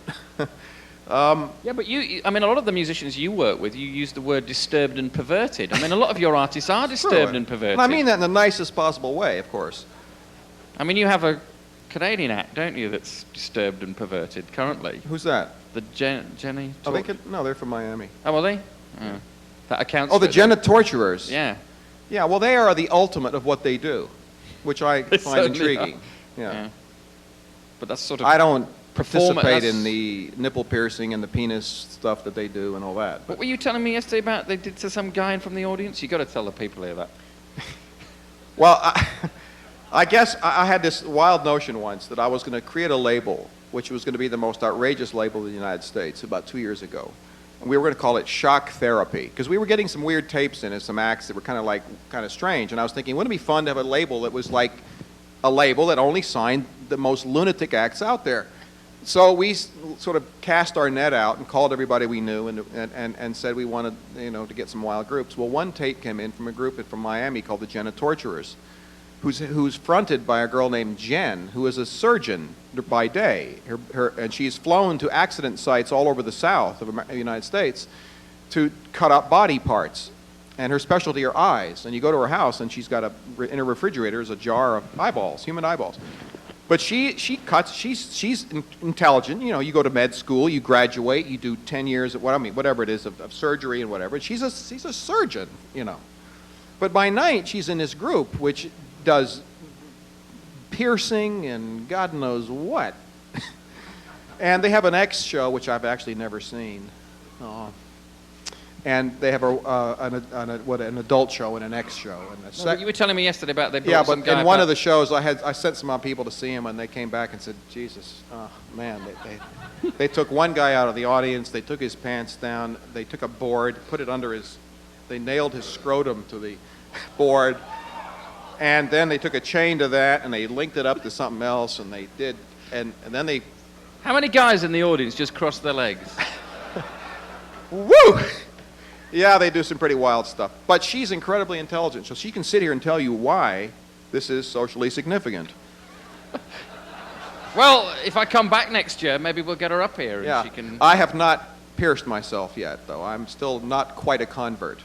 Yeah, but I mean, a lot of the musicians you work with, you use the word disturbed and perverted. I mean, a lot of your artists are disturbed and perverted. And I mean that in the nicest possible way, of course. I mean, you have a Canadian act, don't you, that's disturbed and perverted currently? Who's that? The Jenny? Oh, no, they're from Miami. Oh, are they? Oh. That accounts Oh, the for it. Jenna Torturers. Yeah. Yeah, well, they are the ultimate of what they do, which I They find certainly intriguing. are. Yeah. But that's sort of... I don't participate that's- in the nipple piercing and the penis stuff that they do and all that. What were you telling me yesterday about they did to some guy in from the audience? You got to tell the people here that. Well, I guess I had this wild notion once that I was going to create a label, which was going to be the most outrageous label in the United States about 2 years ago. And we were going to call it Shock Therapy, because we were getting some weird tapes in it, some acts that were kind of strange. And I was thinking, wouldn't it be fun to have a label that was like a label that only signed the most lunatic acts out there? So we sort of cast our net out and called everybody we knew and said we wanted, to get some wild groups. Well, one tape came in from a group from Miami called the Jenna Torturers, who's fronted by a girl named Jen, who is a surgeon by day. And she's flown to accident sites all over the South of the United States to cut up body parts. And her specialty are eyes. And you go to her house, and she's got in her refrigerator is a jar of eyeballs, human eyeballs. But she cuts. She's intelligent. You go to med school, you graduate, you do 10 years of whatever it is of surgery and whatever. She's a surgeon, But by night, she's in this group which does piercing and God knows what. And they have an X show, which I've actually never seen. And they have an adult show and an X show. And No, but you were telling me yesterday about they brought yeah, some but guy in one back. of the shows, I sent some people to see him, and they came back and said, Jesus, oh, man, they took one guy out of the audience, they took his pants down, they took a board, put it under they nailed his scrotum to the board, and then they took a chain to that, and they linked it up to something else, and they did, and then they... How many guys in the audience just crossed their legs? Woo! Yeah, they do some pretty wild stuff. But she's incredibly intelligent, so she can sit here and tell you why this is socially significant. Well, if I come back next year, maybe we'll get her up here and Yeah, she can... I have not pierced myself yet, though. I'm still not quite a convert.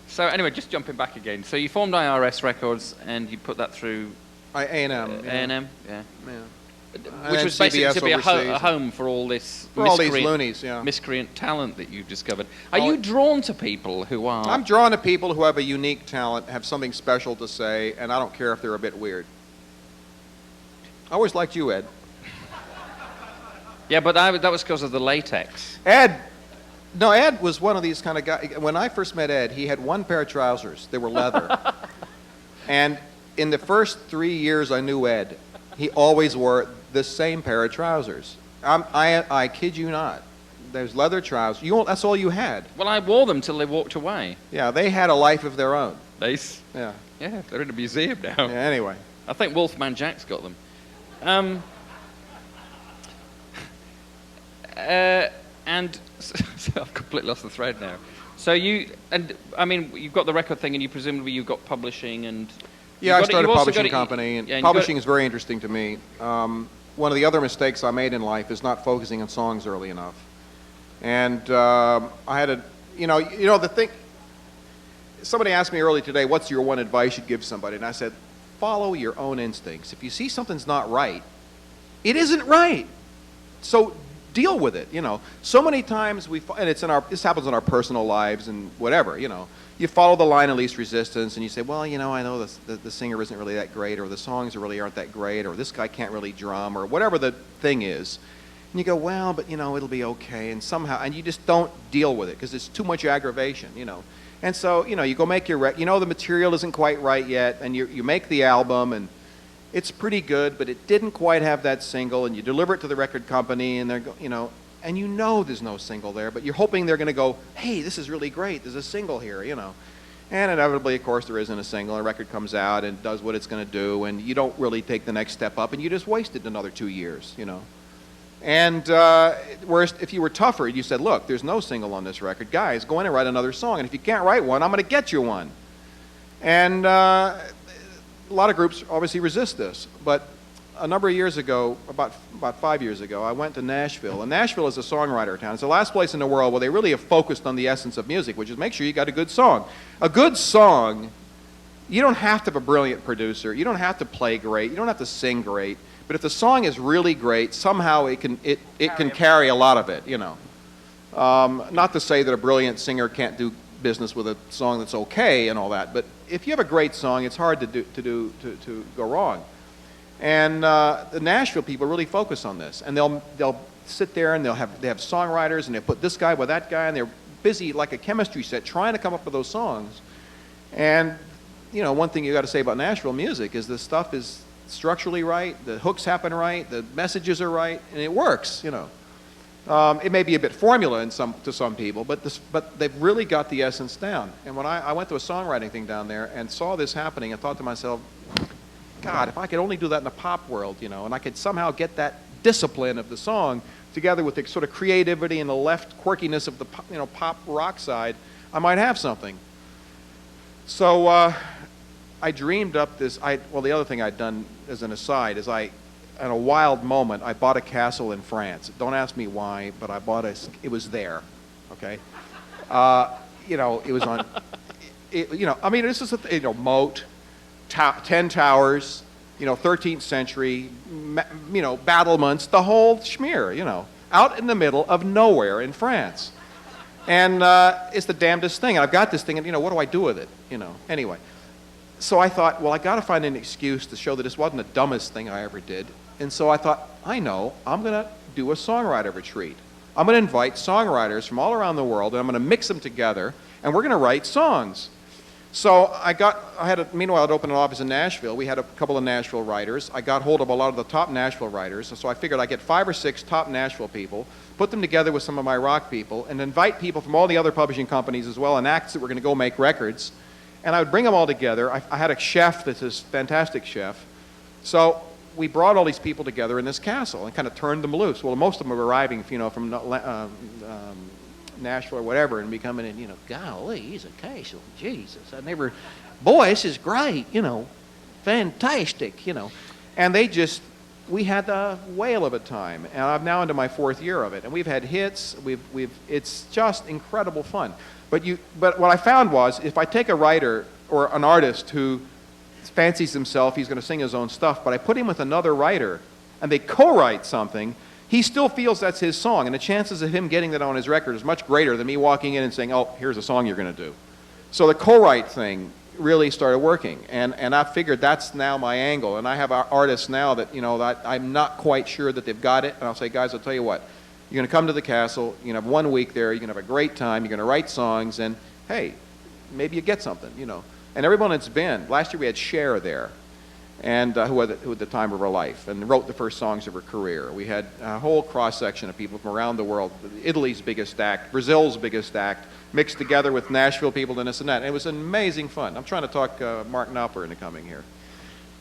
So anyway, just jumping back again. So you formed IRS Records and you put that through A&M. A&M, yeah. Yeah. Which then was basically CBS to be a overseas. home for all this For all these loonies, yeah. miscreant talent that you've discovered. Are you drawn to people who are... I'm drawn to people who have a unique talent, have something special to say, and I don't care if they're a bit weird. I always liked you, Ed. Yeah, but that was because of the latex. Ed was one of these kind of guys. When I first met Ed, he had one pair of trousers. They were leather. And in the first 3 years I knew Ed, he always wore the same pair of trousers. I kid you not. There's leather trousers. That's all you had. Well, I wore them till they walked away. Yeah, they had a life of their own. Yeah, they're in a museum now. Yeah, anyway. I think Wolfman Jack's got them. And so I've completely lost the thread now. So you've got the record thing, and you've got publishing and... Yeah, I started a publishing company, and publishing is very interesting to me. One of the other mistakes I made in life is not focusing on songs early enough. And I had the thing, somebody asked me earlier today, what's your one advice you'd give somebody? And I said, follow your own instincts. If you see something's not right, it isn't right. So deal with it, So many times this happens in our personal lives and whatever, You follow the line of least resistance, and you say, well, I know the singer isn't really that great, or the songs really aren't that great, or this guy can't really drum, or whatever the thing is. And you go, well, but, it'll be okay, and you just don't deal with it, because it's too much aggravation, And so, you go make your the material isn't quite right yet, and you make the album, and it's pretty good, but it didn't quite have that single, and you deliver it to the record company, and they're, and there's no single there, but you're hoping they're going to go, hey, this is really great, there's a single here, And inevitably, of course, there isn't a single. A record comes out and does what it's going to do, and you don't really take the next step up, and you just wasted another 2 years, And whereas if you were tougher, you said, look, there's no single on this record. Guys, go in and write another song, and if you can't write one, I'm going to get you one. And a lot of groups obviously resist this, but a number of years ago, about 5 years ago, I went to Nashville. And Nashville is a songwriter town. It's the last place in the world where they really have focused on the essence of music, which is make sure you got a good song. A good song, you don't have to have a brilliant producer. You don't have to play great. You don't have to sing great. But if the song is really great, somehow it can carry a lot of it, you know. Not to say that a brilliant singer can't do business with a song that's okay and all that, but if you have a great song, it's hard to go wrong. And the Nashville people really focus on this, and they'll sit there and they have songwriters, and they put this guy with that guy, and they're busy like a chemistry set trying to come up with those songs. And you know, one thing you got to say about Nashville music is the stuff is structurally right, the hooks happen right, the messages are right, and it works. You know. It may be a bit formula to some people, but they've really got the essence down. And when I went to a songwriting thing down there and saw this happening, I thought to myself, God, if I could only do that in the pop world, you know, and I could somehow get that discipline of the song together with the sort of creativity and the left quirkiness of the pop rock side, I might have something. So I dreamed up this. Well, the other thing I'd done as an aside is in a wild moment, I bought a castle in France. Don't ask me why, but I bought it was there, okay? You know, it was on, you know, I mean, this is a, moat, 10 towers, you know, 13th century, you know, battlements, the whole schmear, you know, out in the middle of nowhere in France. And it's the damnedest thing. And I've got this thing, and, you know, what do I do with it, you know? Anyway, so I thought, well, I got to find an excuse to show that this wasn't the dumbest thing I ever did. And so I thought, I know, I'm going to do a songwriter retreat. I'm going to invite songwriters from all around the world, and I'm going to mix them together, and we're going to write songs. So meanwhile, I'd opened an office in Nashville. We had a couple of Nashville writers. I got hold of a lot of the top Nashville writers, so I figured I'd get 5 or 6 top Nashville people, put them together with some of my rock people, and invite people from all the other publishing companies as well, and acts that were going to go make records. And I would bring them all together. I had a chef that's this fantastic chef. So we brought all these people together in this castle and kind of turned them loose. Well, most of them were arriving, you know, from Nashville or whatever, and becoming, you know, golly, he's a castle, Jesus. Boy, this is great, you know, fantastic, you know. And we had a whale of a time, and I'm now into my 4th year of it, and we've had hits. It's just incredible fun. But what I found was, if I take a writer or an artist who fancies himself, he's going to sing his own stuff, but I put him with another writer, and they co-write something, he still feels that's his song, and the chances of him getting that on his record is much greater than me walking in and saying, oh, here's a song you're going to do. So the co-write thing really started working, and I figured that's now my angle, and I have artists now that, you know, that I'm not quite sure that they've got it, and I'll say, guys, I'll tell you what, you're going to come to the castle, you're going to have 1 week there, you're going to have a great time, you're going to write songs, and hey, maybe you get something, you know. And everyone that's been, last year we had Cher there, and who at the time of her life, and wrote the first songs of her career. We had a whole cross-section of people from around the world, Italy's biggest act, Brazil's biggest act, mixed together with Nashville people and this and that. And it was amazing fun. I'm trying to talk Mark Knopper into coming here.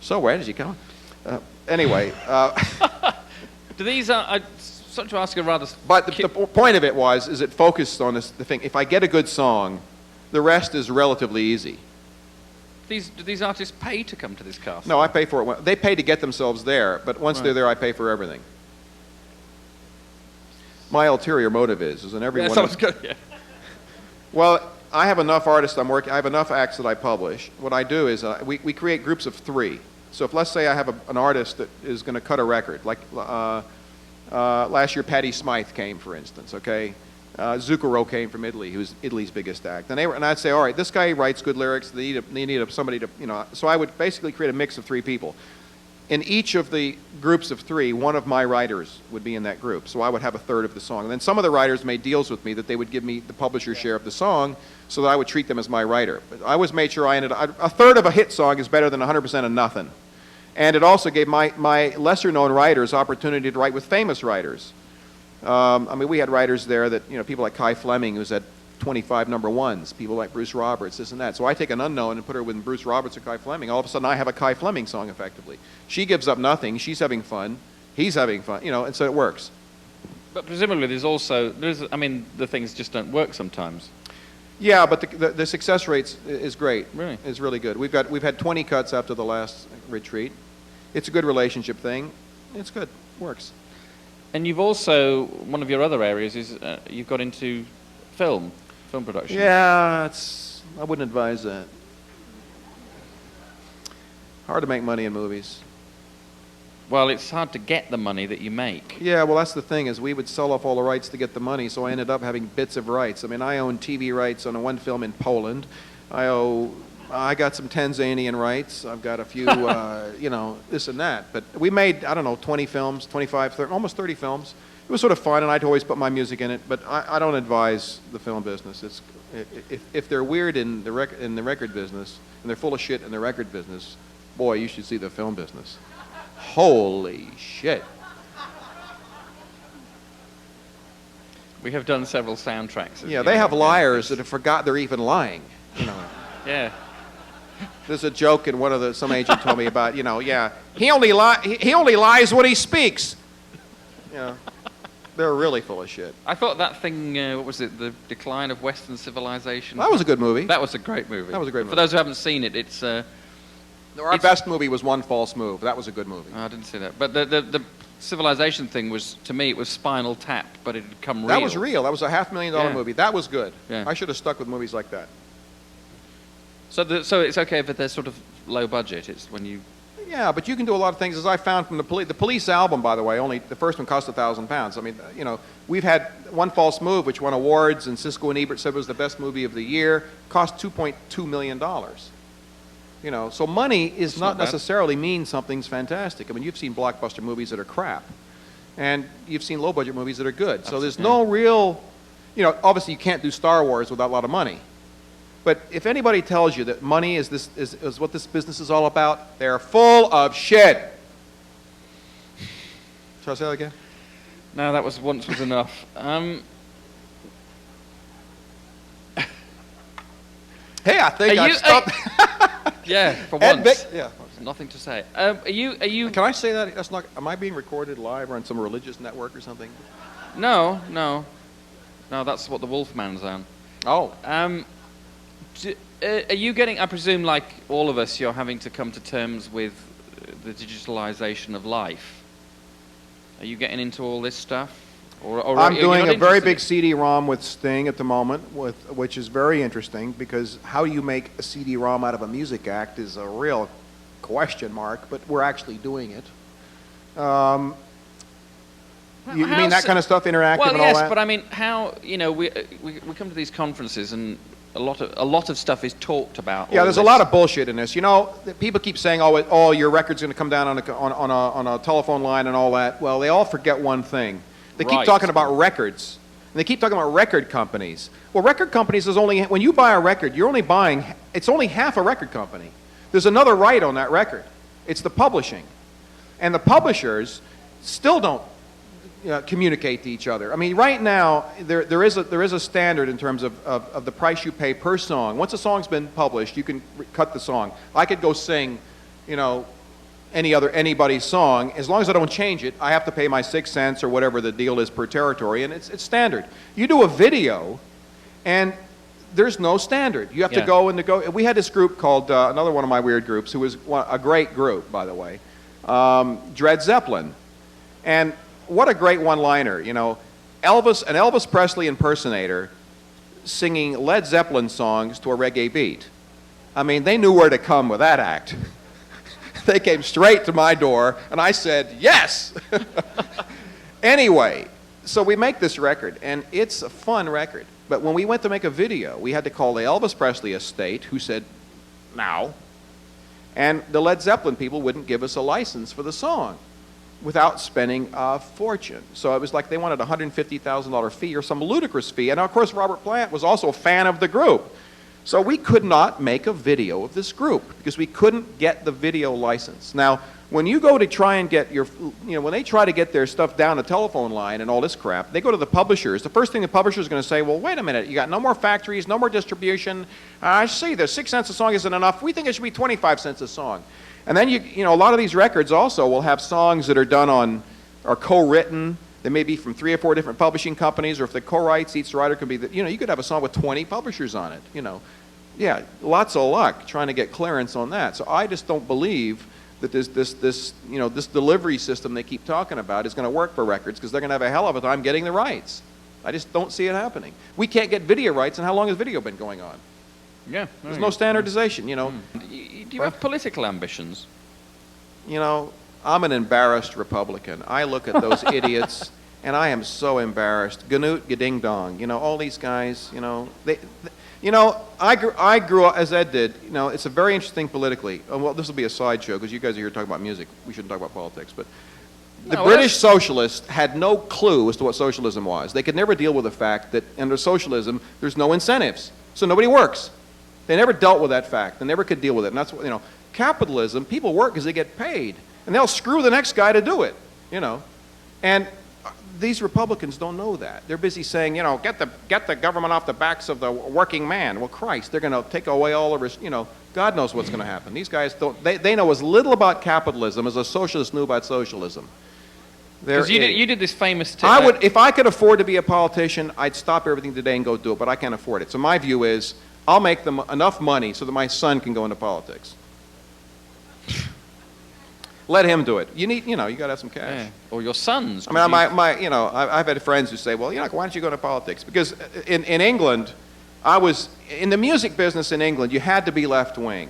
So where did he come? Anyway. Do these are... Such to ask a rather... But the point of it is it focused on the thing. If I get a good song, the rest is relatively easy. Do these artists pay to come to this castle? No, I pay for it. They pay to get themselves there, but once they're there, I pay for everything. My ulterior motive is in every one of... Good, yeah. Well, I have enough artists I have enough acts that I publish. What I do is we create groups of 3. So if, let's say, I have an artist that is going to cut a record, like last year Patti Smythe came, for instance, okay? Zucchero came from Italy, who's Italy's biggest act. And I'd say, all right, this guy writes good lyrics, they need somebody to, you know, so I would basically create a mix of 3 people. In each of the groups of 3, one of my writers would be in that group. So I would have a third of the song. And then some of the writers made deals with me that they would give me the publisher's share of the song so that I would treat them as my writer. But I always made sure a third of a hit song is better than 100% of nothing. And it also gave my lesser-known writers opportunity to write with famous writers. I mean, we had writers there that, you know, people like Kai Fleming, who's had 25 number ones, people like Bruce Roberts, this and that. So I take an unknown and put her with Bruce Roberts or Kai Fleming. All of a sudden, I have a Kai Fleming song, effectively. She gives up nothing. She's having fun. He's having fun, you know, and so it works. But presumably I mean, the things just don't work sometimes. Yeah, but the success rate is great. Really? Is really good. We've had 20 cuts after the last retreat. It's a good relationship thing. It's good. Works. And you've also, one of your other areas is you've got into film production. Yeah, I wouldn't advise that. Hard to make money in movies. Well, it's hard to get the money that you make. Yeah, well, that's the thing, is we would sell off all the rights to get the money, so I ended up having bits of rights. I mean, I own TV rights on one film in Poland. I got some Tanzanian rights. I've got a few, this and that. But we made, I don't know, 20 films, 25, 30, almost 30 films. It was sort of fun, and I'd always put my music in it. But I don't advise the film business. If they're weird in the record business, and they're full of shit in the record business, boy, you should see the film business. Holy shit. We have done several soundtracks. Yeah, they have liars that have forgot they're even lying. Yeah. There's a joke in some agent told me about, he only lies when he speaks. They're really full of shit. I thought that thing, what was it, The Decline of Western Civilization? That was a good movie. That was a great movie. That was a great movie. For those who haven't seen it, it's... Our best movie was One False Move. That was a good movie. I didn't see that. But the Civilization thing was, to me, it was Spinal Tap, but it had come real. That was real. That was a $500,000 movie. That was good. Yeah. I should have stuck with movies like that. So it's okay if they're sort of low budget. It's when you... Yeah, but you can do a lot of things, as I found from the Police album, by the way. Only the first one cost £1,000. I mean, we've had One False Move, which won awards, and Siskel and Ebert said it was the best movie of the year. Cost $2.2 million. So money is not necessarily mean something's fantastic. I mean, you've seen blockbuster movies that are crap, and you've seen low-budget movies that are good. So there's no real, obviously you can't do Star Wars without a lot of money. But if anybody tells you that money is what this business is all about, they're full of shit. Shall I say that again? No, that was once was enough. Hey, I think I stopped. Yeah, for once. Yeah. Nothing to say. Are you? Can I say that? That's not. Am I being recorded live or on some religious network or something? No. That's what the Wolfman's on. Oh. Are you getting? I presume, like all of us, you're having to come to terms with the digitalization of life. Are you getting into all this stuff? Or I'm doing a very big CD-ROM with Sting at the moment, which is very interesting, because how you make a CD-ROM out of a music act is a real question mark, but we're actually doing it. You mean that kind of stuff, interactive and all that? Well, yes, but I mean, how, we come to these conferences and a lot of stuff is talked about. Yeah, there's a lot of bullshit in this. People keep saying, "Oh, your record's going to come down on a telephone line and all that." Well, they all forget one thing. They keep talking about records, and they keep talking about record companies. Well, record companies is only, when you buy a record, it's only half a record company. There's another right on that record. It's the publishing. And the publishers still don't communicate to each other. I mean, right now, there is a standard in terms of the price you pay per song. Once a song's been published, you can cut the song. I could go sing, anybody's song. As long as I don't change it, I have to pay my 6 cents or whatever the deal is per territory, and it's standard. You do a video, and there's no standard. You have to go and go. We had this group called, another one of my weird groups, who was a great group, by the way, Dred Zeppelin. And what a great one-liner, an Elvis Presley impersonator singing Led Zeppelin songs to a reggae beat. I mean, they knew where to come with that act. They came straight to my door, and I said, yes! Anyway, so we make this record, and it's a fun record. But when we went to make a video, we had to call the Elvis Presley estate, who said, no. And the Led Zeppelin people wouldn't give us a license for the song without spending a fortune. So it was like they wanted a $150,000 fee or some ludicrous fee. And of course, Robert Plant was also a fan of the group. So we could not make a video of this group because we couldn't get the video license. Now, when you go to try and get when they try to get their stuff down a telephone line and all this crap, they go to the publishers. The first thing the publisher is going to say, well, wait a minute, you got no more factories, no more distribution. I see, the 6 cents a song isn't enough. We think it should be 25 cents a song. And then, a lot of these records also will have songs that are co-written. They may be from 3 or 4 different publishing companies, or if the co-writes, each writer could be, you could have a song with 20 publishers on it, Yeah, lots of luck trying to get clearance on that. So I just don't believe that this delivery system they keep talking about is going to work for records, because they're going to have a hell of a time getting the rights. I just don't see it happening. We can't get video rights, and how long has video been going on? Yeah. There's no standardization, Do you have political ambitions? I'm an embarrassed Republican. I look at those idiots, and I am so embarrassed. Ganut, Gading Dong, all these guys, I grew up, as Ed did, it's a very interesting politically. Well, this will be a sideshow, because you guys are here talking about music. We shouldn't talk about politics, but the British socialists had no clue as to what socialism was. They could never deal with the fact that under socialism, there's no incentives, so nobody works. They never dealt with that fact. They never could deal with it. And that's what, capitalism, people work because they get paid. And they'll screw the next guy to do it, And these Republicans don't know that. They're busy saying, get the government off the backs of the working man. Well, Christ, they're going to take away all of his, God knows what's going to happen. These guys don't, they know as little about capitalism as a socialist knew about socialism. Because you did this famous... if I could afford to be a politician, I'd stop everything today and go do it, but I can't afford it. So my view is, I'll make them enough money so that my son can go into politics. Let him do it. You need, you got to have some cash. Yeah. Or your sons. I mean, I've had friends who say, well, why don't you go into politics? Because in England, in the music business in England, you had to be left-wing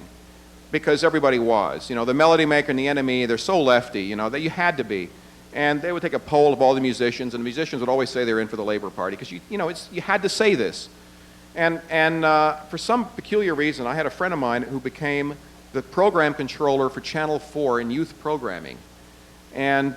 because everybody was. The Melody Maker and the NME, they're so lefty, that you had to be. And they would take a poll of all the musicians, and the musicians would always say they're in for the Labour Party because, you had to say this. And for some peculiar reason, I had a friend of mine who became the program controller for Channel 4 in youth programming. And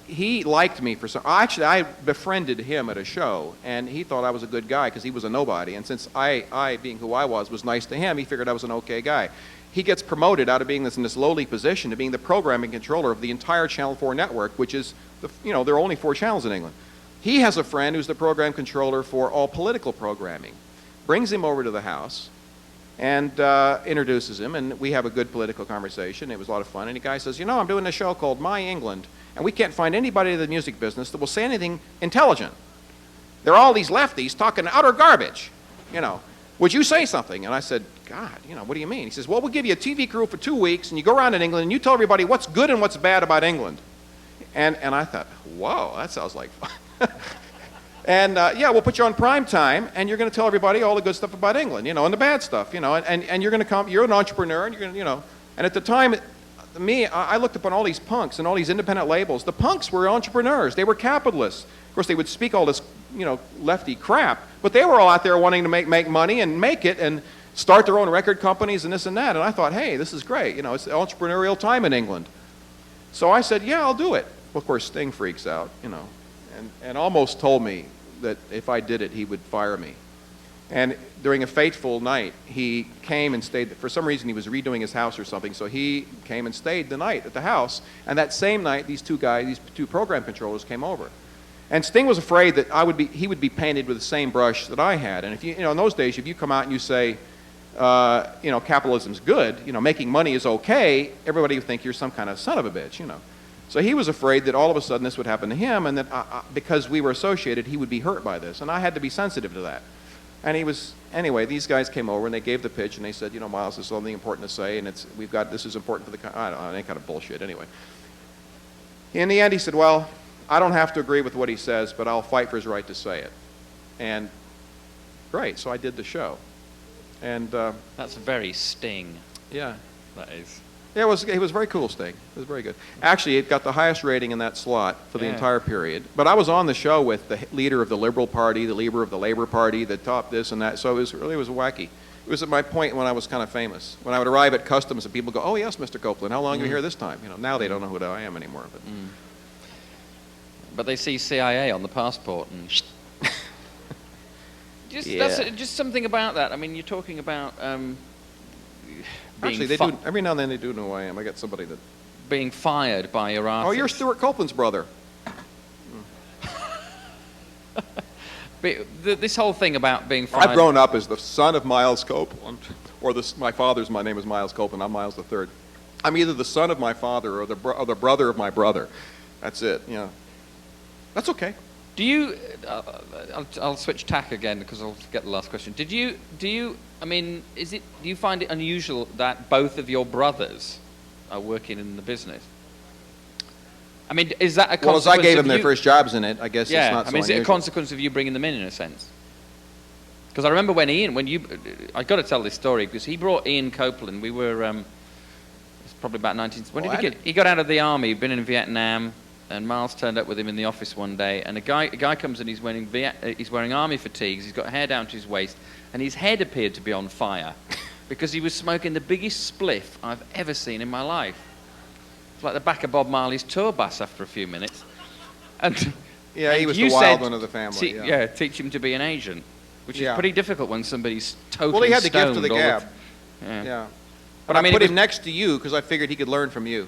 he liked me for some... Actually, I befriended him at a show, and he thought I was a good guy because he was a nobody. And since I, being who I was nice to him, he figured I was an okay guy. He gets promoted out of being in this lowly position to being the programming controller of the entire Channel 4 network, which is, there are only 4 channels in England. He has a friend who's the program controller for all political programming. Brings him over to the house and introduces him, and we have a good political conversation. It was a lot of fun. And the guy says, I'm doing a show called My England, and we can't find anybody in the music business that will say anything intelligent. There are all these lefties talking utter garbage, Would you say something? And I said, God, what do you mean? He says, well, we'll give you a TV crew for 2 weeks, and you go around in England, and you tell everybody what's good and what's bad about England. And I thought, whoa, that sounds like fun. And we'll put you on prime time, and you're going to tell everybody all the good stuff about England, and the bad stuff, and you're going to come. You're an entrepreneur, and you're going to, And at the time, I looked upon all these punks and all these independent labels. The punks were entrepreneurs. They were capitalists. Of course, they would speak all this, lefty crap, but they were all out there wanting to make money and make it and start their own record companies and this and that. And I thought, hey, this is great. It's the entrepreneurial time in England. So I said, yeah, I'll do it. Well, of course, Sting freaks out, and almost told me that if I did it, he would fire me. And during a fateful night, he came and stayed. For some reason, he was redoing his house or something, so he came and stayed the night at the house. And that same night, these 2 program controllers came over. And Sting was afraid that he would be painted with the same brush that I had. And if in those days, if you come out and you say, capitalism's good, making money is okay, everybody would think you're some kind of son of a bitch, So he was afraid that all of a sudden this would happen to him, and that because we were associated, he would be hurt by this. And I had to be sensitive to that. And anyway, these guys came over and they gave the pitch and they said, Miles, this is something important to say, and this is important for I don't know, any kind of bullshit anyway. In the end, he said, well, I don't have to agree with what he says, but I'll fight for his right to say it. And great, so I did the show. And that's very Sting. Yeah. That is. Yeah, it was very cool, Sting. It was very good. Actually, it got the highest rating in that slot for the entire period. But I was on the show with the leader of the Liberal Party, the leader of the Labour Party, the top this and that. So it was wacky. It was at my point when I was kind of famous. When I would arrive at customs and people go, oh, yes, Mr. Copeland, how long are you here this time? Now they don't know who I am anymore. But they see CIA on the passport and... That's just something about that. I mean, you're talking about Actually, they do. Every now and then they do know who I am. I got somebody that... Being fired by your artist. Oh, you're Stuart Copeland's brother. This whole thing about being fired... I've grown up as the son of Miles Copeland, or my name is Miles Copeland. I'm Miles III. I'm either the son of my father or the brother of my brother. That's it. That's okay. Do you? I'll switch tack again because I'll get the last question. Do you? I mean, do you find it unusual that both of your brothers are working in the business. I mean, is that a consequence? Well, as I gave them of their you- first jobs in it, I guess Yeah, it's not I mean, so is it a unusual. consequence of you bringing them in a sense? Because I remember when I got to tell this story because he brought Ian Copeland. We were, it's probably about 19. When Well, did he got out of the army? He'd been in Vietnam, and Miles turned up with him in the office one day, and a guy comes in. He's wearing army fatigues. He's got hair down to his waist, and his head appeared to be on fire because he was smoking the biggest spliff I've ever seen in my life. It's like the back of Bob Marley's tour bus after a few minutes. And Yeah, he and was you the wild said, one of the family. teach him to be an agent, which Yeah. is pretty difficult when somebody's totally Well, he had the gift of stoned the all gab. yeah. Yeah. But But I mean, I put it him next to you because I figured he could learn from you.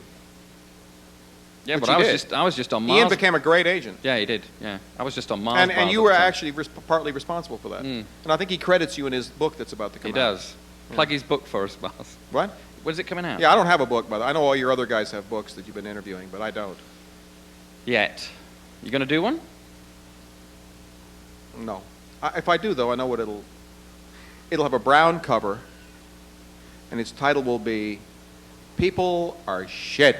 Yeah, Which but he I did. was just on Mars. Ian became a great agent. Yeah, he did. Yeah, I was just on Mars. And bars you all were the time. actually partly responsible for that. Mm. And I think he credits you in his book that's about to come He out. does. Plug his book for us, Mars. What? When's it coming out? Yeah, I don't have a book, but I know all your other guys have books that you've been interviewing, but I don't. Yet. You going to do one? No. If I do, though, I know what it'll have a brown cover, and its title will be People Are Shit.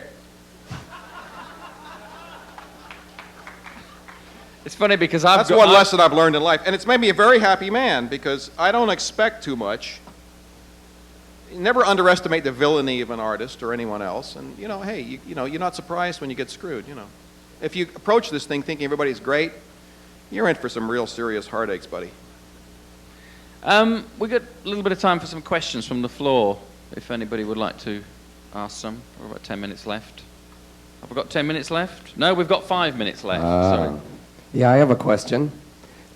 It's funny because I've That's got... one lesson I've learned in life, and it's made me a very happy man because I don't expect too much. Never underestimate the villainy of an artist or anyone else, and hey, you're not surprised when you get screwed. If you approach this thing thinking everybody's great, you're in for some real serious heartaches, buddy. We got a little bit of time for some questions from the floor, if anybody would like to ask some. We've got 10 minutes left. Have we got 10 minutes left? No, we've got 5 minutes left. Sorry. Yeah, I have a question.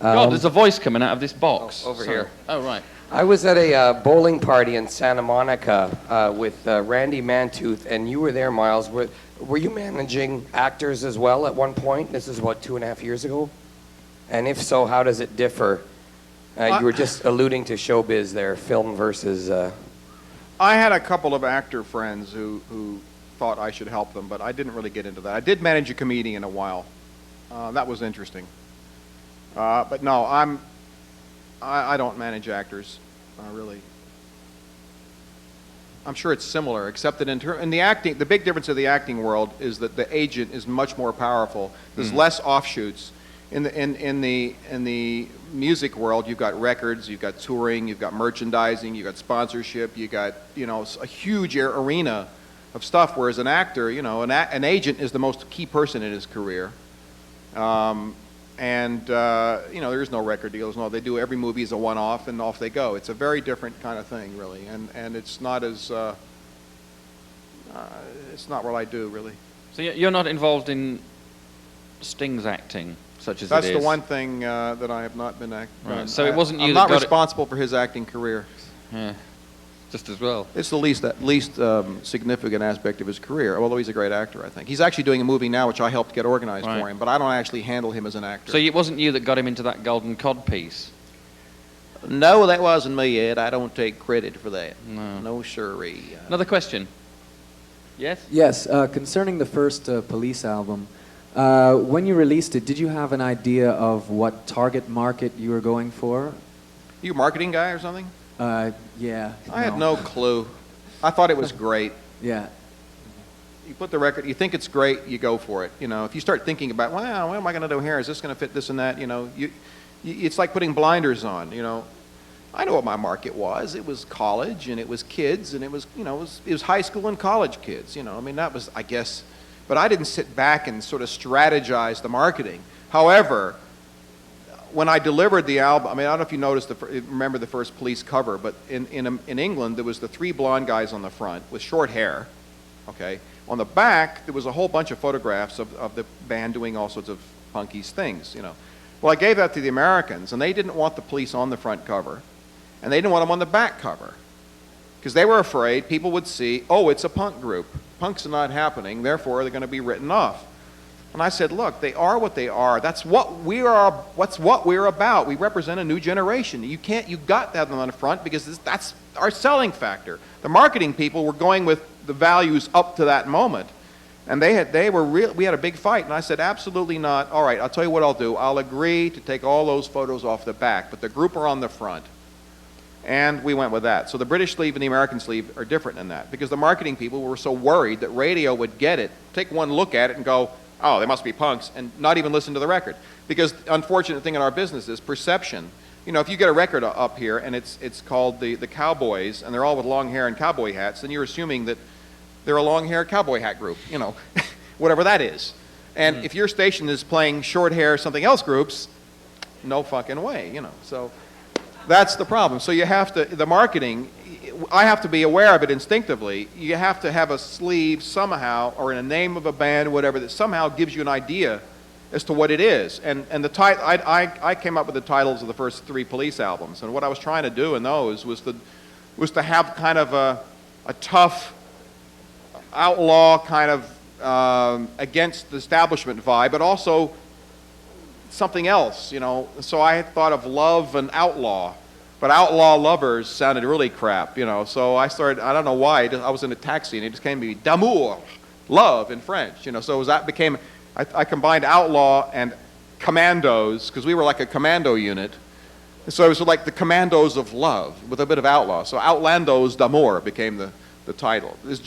God, there's a voice coming out of this box. over Sorry. here. Oh, right. I was at a bowling party in Santa Monica with Randy Mantooth, and you were there, Miles. Were you managing actors as well at one point? This is, what, 2.5 years ago? And if so, how does it differ? You were just alluding to showbiz there, film versus... I had a couple of actor friends who thought I should help them, but I didn't really get into that. I did manage a comedian a while. That was interesting. But no, I don't manage actors, really. I'm sure it's similar, except that in the acting, the big difference of the acting world is that the agent is much more powerful. There's less offshoots. In the music world, you've got records, you've got touring, you've got merchandising, you've got sponsorship, you got a huge arena of stuff. Whereas an actor, an agent is the most key person in his career. There is no record deals. No, they do every movie is a one-off, and off they go. It's a very different kind of thing, really, and it's not as it's not what I do, really. So you're not involved in Sting's acting, such as That's it is? the one thing that I have not been acting. Right. So it wasn't you I'm that not got it- responsible for his acting career. Yeah, just as well. It's the least significant aspect of his career, although he's a great actor, I think. He's actually doing a movie now, which I helped get organized Right. for him, but I don't actually handle him as an actor. So it wasn't you that got him into that Golden Cod piece? No, that wasn't me, Ed. I don't take credit for that. No. No, sirree. Another question? Yes? Yes, concerning the first Police album, when you released it, did you have an idea of what target market you were going for? You a marketing guy or something? Yeah. I had no clue. I thought it was great. Yeah. You put the record, you think it's great, you go for it. If you start thinking about, well, what am I going to do here? Is this going to fit this and that? It's like putting blinders on. I know what my market was. It was college, and it was kids, and it was high school and college kids. That was, I guess, but I didn't sit back and sort of strategize the marketing. However, when I delivered the album, I don't know if you noticed, remember the first Police cover, but in England, there was the 3 blonde guys on the front with short hair, okay? On the back, there was a whole bunch of photographs of the band doing all sorts of punky things, Well, I gave that to the Americans, and they didn't want the Police on the front cover, and they didn't want them on the back cover, because they were afraid people would see, oh, it's a punk group. Punks are not happening, therefore they're going to be written off. And I said, look, they are what they are. That's what we are. What's what we're about. We represent a new generation. You got to have them on the front because that's our selling factor. The marketing people were going with the values up to that moment, and we had a big fight. And I said, absolutely not. All right, I'll tell you what I'll do. I'll agree to take all those photos off the back, but the group are on the front. And we went with that. So the British sleeve and the American sleeve are different in that, because the marketing people were so worried that radio would get it, take one look at it and go, oh, they must be punks, and not even listen to the record. Because the unfortunate thing in our business is perception. You know, if you get a record up here and it's called the Cowboys, and they're all with long hair and cowboy hats, then you're assuming that they're a long hair cowboy hat group, you know, whatever that is. And if your station is playing short hair something else groups, no fucking way, you know. So that's the problem. So you have to, the marketing, I have to be aware of it instinctively. You have to have a sleeve somehow, or in a name of a band, whatever, that somehow gives you an idea as to what it is. And the I came up with the titles of the first 3 Police albums, and what I was trying to do in those was to have kind of a tough, outlaw kind of against the establishment vibe, but also something else, you know. So I had thought of love and outlaw, but outlaw lovers sounded really crap, you know. So I started, I don't know why, I was in a taxi and it just came to me, d'amour, love in French, you know. So that became, I combined outlaw and commandos, because we were like a commando unit. So it was like the commandos of love with a bit of outlaw. So Outlandos d'amour became the title. This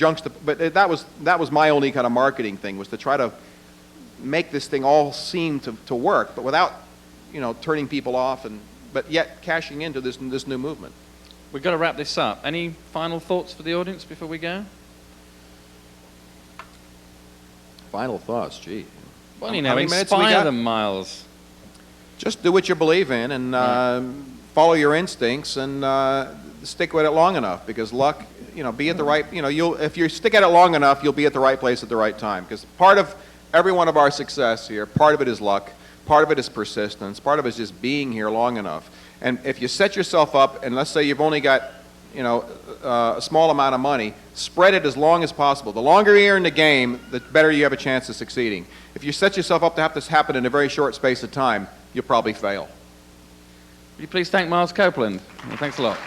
but that was my only kind of marketing thing, was to try to make this thing all seem to work, but without, you know, turning people off, but yet cashing into this new movement. We've got to wrap this up. Any final thoughts for the audience before we go? Final thoughts, gee. Well, How you know, many minutes we inspire got? them, Miles. Just do what you believe in, and follow your instincts, and stick with it long enough, because luck, you know, be at the right, you know, if you stick at it long enough, you'll be at the right place at the right time. Because part of every one of our success here, part of it is luck, part of it is persistence, part of it is just being here long enough. And if you set yourself up, and let's say you've only got, you know, a small amount of money, spread it as long as possible. The longer you're in the game, the better you have a chance of succeeding. If you set yourself up to have this happen in a very short space of time, you'll probably fail. Would you please thank Miles Copeland? Well, thanks a lot.